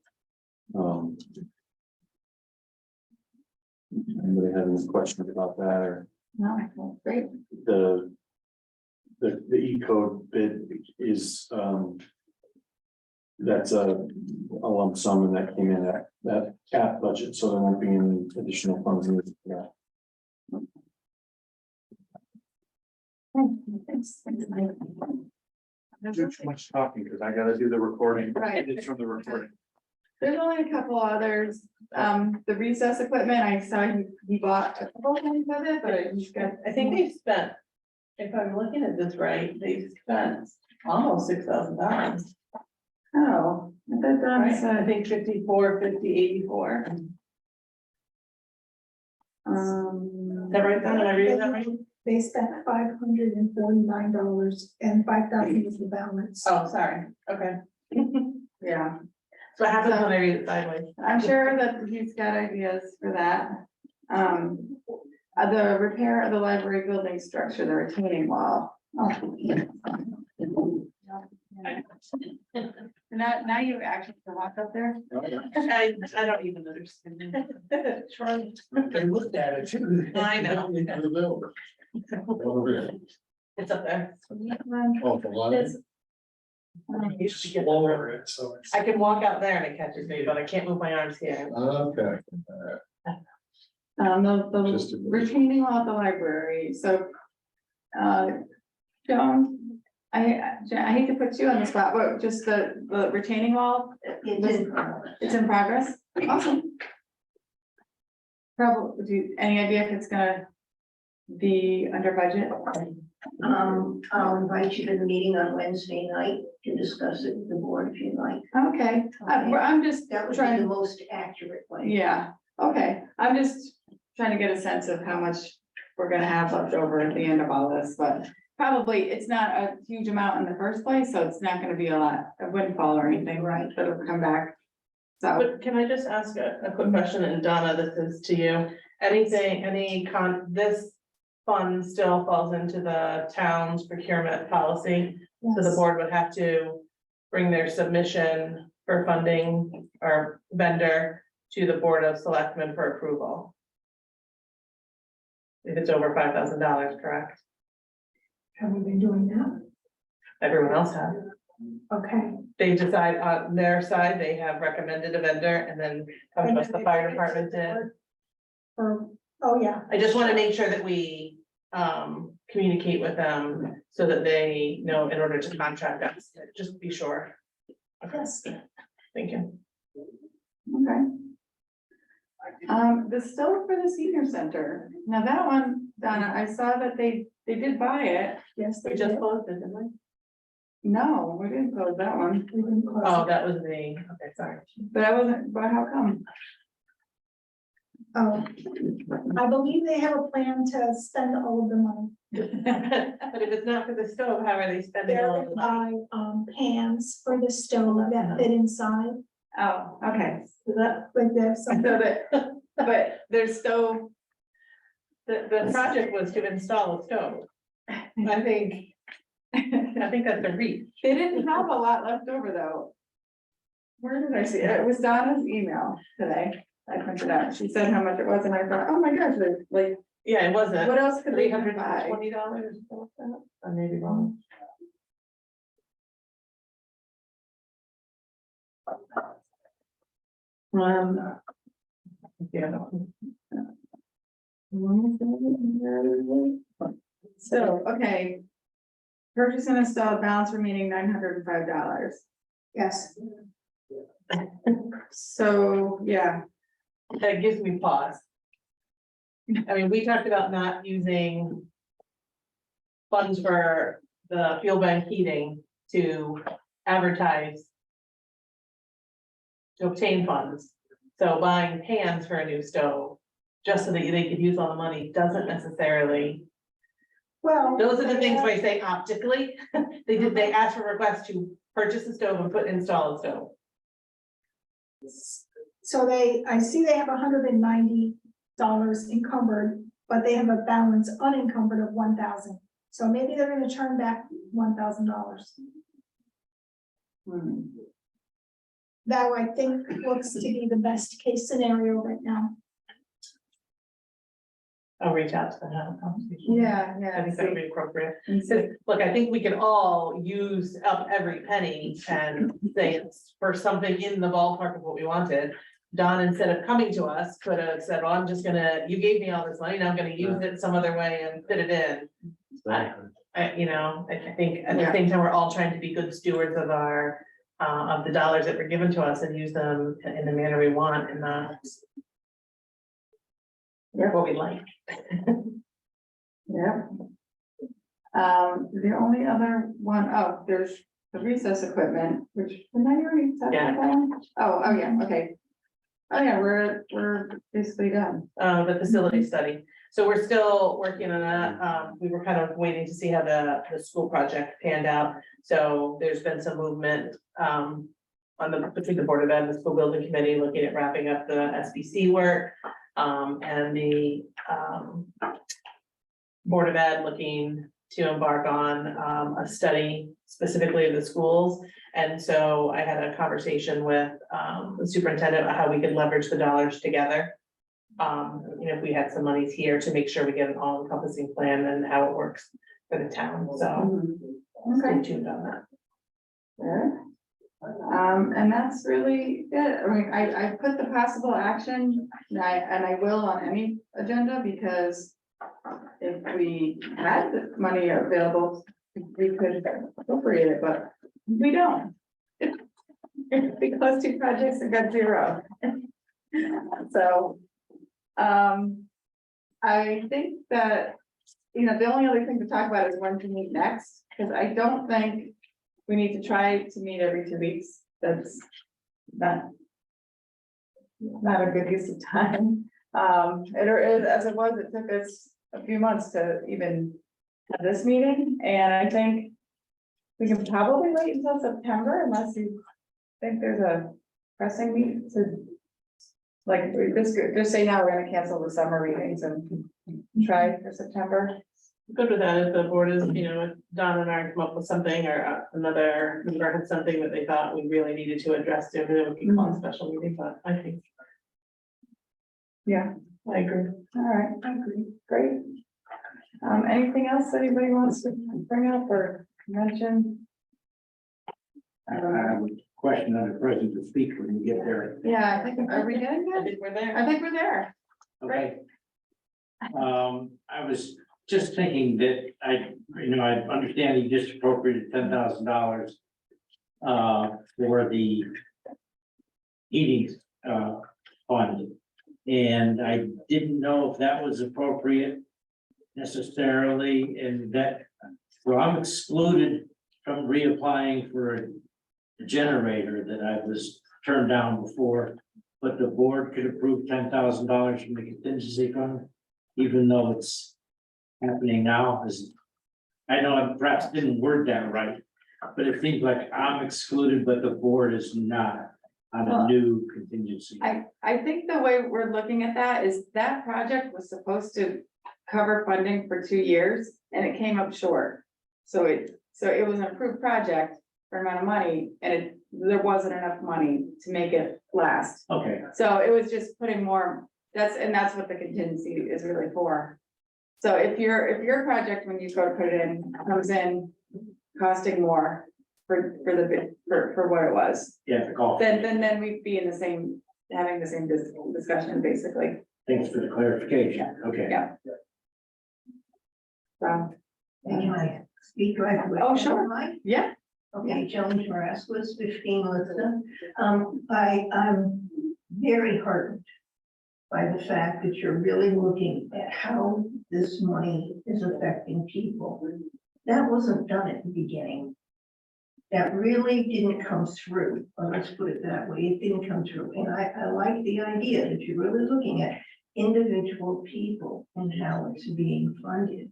Anybody have any questions about that, or No, great. the E-code bid is that's a lump sum, and that came in at that cap budget, so there won't be any additional funds in this. Yeah. Thanks. Too much talking, because I gotta do the recording. Right. It's from the recording. There's only a couple others, the recess equipment, I saw he bought a couple things of it, but he's got. I think they've spent, if I'm looking at this right, they've spent almost $6,000. Oh, I thought Don Right, I said, think 54, 50, 84. Is that right, Don? Am I reading that right? They spent $549 and 5,000 is the balance. Oh, sorry, okay. yeah, So what happens when I read it sideways? I'm sure that he's got ideas for that. The repair of the library building structure, the retaining wall. Oh. Now you actually can walk up there? I don't even understand. Sure. They looked at it too. I know. Over here. It's up there. Oh, for one. It's- It's just lower it, so it's. I can walk out there and it catches me, but I can't move my arms here. Okay. The Just a- retaining wall at the library, so. Joan, I hate to put you on the spot, but just the retaining wall, it's in progress, awesome. Probably, any idea if it's gonna be under budget? I'll invite you to the meeting on Wednesday night to discuss it with the board if you'd like. Okay, I'm just That would be the trying, most accurate way. yeah, okay, I'm just trying to get a sense of how much we're gonna have left over at the end of all this, but probably it's not a huge amount in the first place, so it's not gonna be a lot of windfall or anything, right, that'll come back. So, But can I just ask a quick question, and Donna, this is to you, this fund still falls into the town's procurement policy? So the Yes. board would have to bring their submission for funding or vendor to the Board of Selectmen for approval. If it's over $5,000, correct? Have we been doing that? Everyone else has. Okay. They decide on their side, they have recommended a vendor, and then comes to us, the fire department did. Or, oh, yeah, I just want to make sure that we communicate with them so that they know in order to contract us, just be sure. yes. Thank you. okay. The stove for the senior center, now that one, Donna, I saw that they did buy it. Yes, We they just did. closed it, didn't we? No, we didn't close that one, We didn't close Oh, it. that was the, okay, sorry. but I wasn't, but how come? Oh, I believe they have a plan to spend all of the money. But if it's not for the stove, how are they spending They're all of gonna the money? buy, pans for the stove that fit inside, Oh, okay, Is that, but there's so some. that, but there's stove, the project was to install a stove. I think that's a reach. they didn't have a lot left over though. Where did I see it? It was Donna's email today. I printed out. She said how much it was and I thought, oh my gosh, like, Yeah, it wasn't. what else could they $320 buy? or something like that. I may be wrong. Yeah. So, okay. Purchase and install balance remaining $905. Yes, So, yeah, That gives me pause. I mean, we talked about not using funds for the fuel bank heating to advertise to obtain funds. So buying pans for a new stove, just so that they could use all the money, doesn't necessarily, well. those are the things where I say optically, they asked for requests to purchase a stove and install a stove. So I see they have $190 encumbered, but they have a balance unencumbered of 1,000. So maybe they're gonna turn back $1,000. That I think looks to be the best case scenario right now. I'll reach out to them. Have a conversation. yeah, I yeah. think that would be appropriate. see. So, look, I think we can all use up every penny and say it's for something in the ballpark of what we wanted. Don, instead of coming to us, could have said, well, I'm just gonna, you gave me all this money, now I'm gonna use it some other way and fit it in. I think at the Yeah. same time, we're all trying to be good stewards of our of the dollars that were given to us and use them in the manner we want and not what we like. Yeah. The only other one, oh, there's the recess equipment, which, did I already talk about that one? Oh, yeah, okay. Oh, yeah, we're basically done. The facility study. So we're still working on that. We were kind of waiting to see how the school project panned out. So there's been some movement between the Board of Ed and the School Building Committee, looking at wrapping up the SBC work. And the Board of Ed looking to embark on a study specifically of the schools. And so I had a conversation with the superintendent about how we could leverage the dollars together. If we had some monies here to make sure we get an all-encompassing plan and how it works for the town, so stay tuned on that. Good. And that's really it. I mean, I put the possible action, and I will on any agenda, because if we had the money available, we could appropriate it, but we don't. Because two projects have got 0. So, I think that, the only other thing to talk about is when to meet next, because I don't think we need to try to meet every 2 weeks. That's not a good use of time. As it was, it took us a few months to even have this meeting, and I think we can probably wait until September unless you think there's a pressing need to, like, we just say now we're gonna cancel the summer meetings and try for September. Good with that, if the board is, if Don and I come up with something, or another member had something that they thought we really needed to address, then we can call a special meeting, but I think. Yeah, I agree. all right, I agree, great. Anything else anybody wants to bring up or mention? I would question under present to speak when you get there. Yeah, I think, are we getting I that? think we're there. I think we're there. Okay. I was just thinking that I understand you just appropriated $10,000 for the heating fund. And I didn't know if that was appropriate necessarily, and that, well, I'm excluded from reapplying for a generator that I was turned down before, but the board could approve $10,000 from the contingency fund, even though it's happening now. As I know I perhaps didn't word that right, but it seems like I'm excluded, but the board is not on a new contingency. I think the way we're looking at that is that project was supposed to cover funding for 2 years, and it came up short. So it was an approved project for amount of money, and there wasn't enough money to make it last. Okay, So it was just putting more, that's what the contingency is really for. So if your project, when you go to put it in, comes in costing more for what it was, yeah, the call. then we'd be in having the same discussion, basically. Thanks for the clarification. Okay. Yeah. So, Can I speak right away? Oh, sure. Mike? yeah, Okay, Joan Marasquez, 15 Liston. I'm very heartened by the fact that you're really looking at how this money is affecting people. That wasn't done at the beginning. That really didn't come through. Well, let's put it that way. It didn't come through. And I like the idea that you're really looking at individual people and how it's being funded.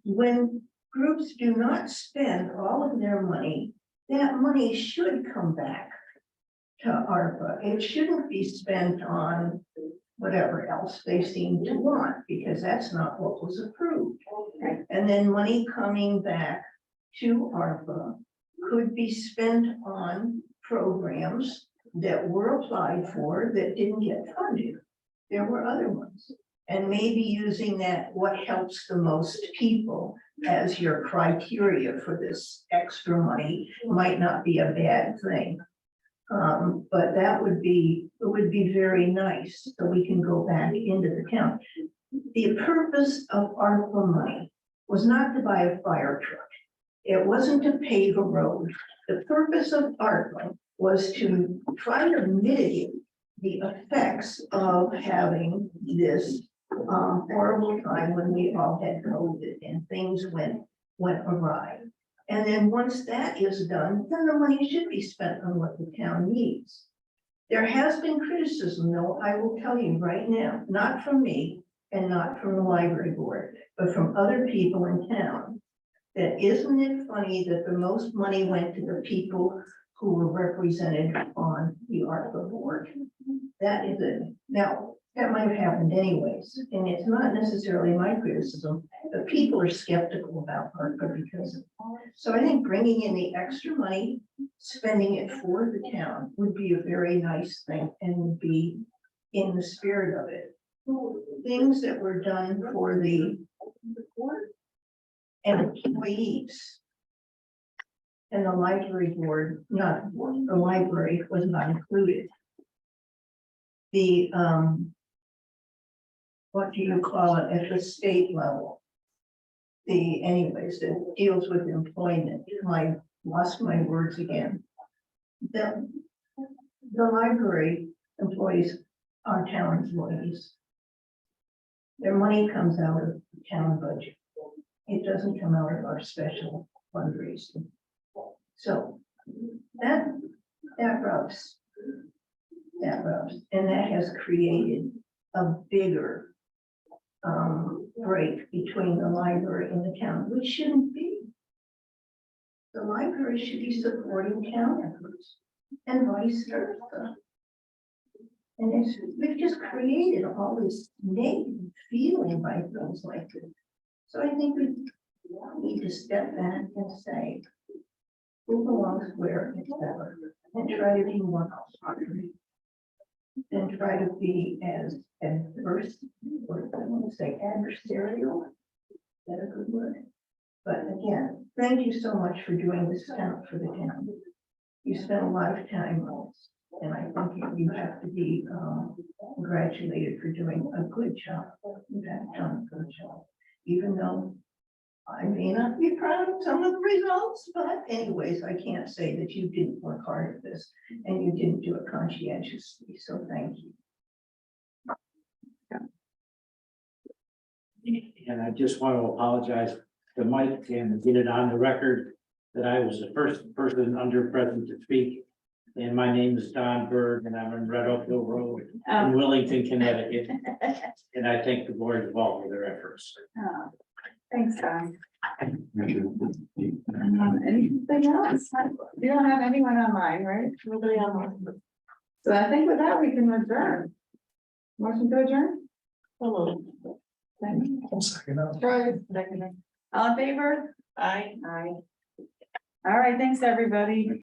When groups do not spend all of their money, that money should come back to ARPA. It shouldn't be spent on whatever else they seem to want, because that's not what was approved. And then money coming back to ARPA could be spent on programs that were applied for that didn't get funded. There were other ones. And maybe using that, what helps the most people, as your criteria for this extra money might not be a bad thing. But it would be very nice, so we can go back into the town. The purpose of ARPA money was not to buy a fire truck. It wasn't to pave a road. The purpose of ARPA was to try to mitigate the effects of having this horrible time when we all had COVID and things went awry. And then once that is done, then the money should be spent on what the town needs. There has been criticism, though, I will tell you right now, not from me and not from the library board, but from other people in town, that isn't it funny that the most money went to the people who were represented on the ARPA board? That is it. Now, that might have happened anyways, and it's not necessarily my criticism, but people are skeptical about ARPA because of. So I think bringing in the extra money, spending it for the town would be a very nice thing and would be in the spirit of it. Things that were done for the employees. And the library board, not the library was not included. The, what do you call it, at the state level? Anyways, that deals with employment. I lost my words again. The library employees are town employees. Their money comes out of the town budget. It doesn't come out of our special fundraising. So that rubs, and that has created a bigger break between the library and the town, which shouldn't be. The library should be supporting town efforts and vice versa. And we've just created all this negative feeling by things like this. So I think we need to step back and say, who belongs where, etc., and try to be more constructive. And try to be as adverse, or I want to say adversarial. Is that a good word? But again, thank you so much for doing this count for the town. You spent a lot of time on this, and I think you have to be congratulated for doing a good job. You have done a good job, even though I may not be proud of some of the results, but anyways, I can't say that you didn't work hard at this and you didn't do it conscientiously, so thank you. And I just want to apologize to Mike and get it on the record that I was the first person under present to speak. And my name is Don Berg and I'm in Red Oak Hill Road in Wellington, Connecticut. And I thank the board as well for their efforts. Oh, thanks, Don. Anything else? You don't have anyone online, right? Nobody online. So I think with that, we can adjourn. Motion to adjourn? I'll second that. Troy, second. All in favor? Aye. Aye. All right, thanks, everybody.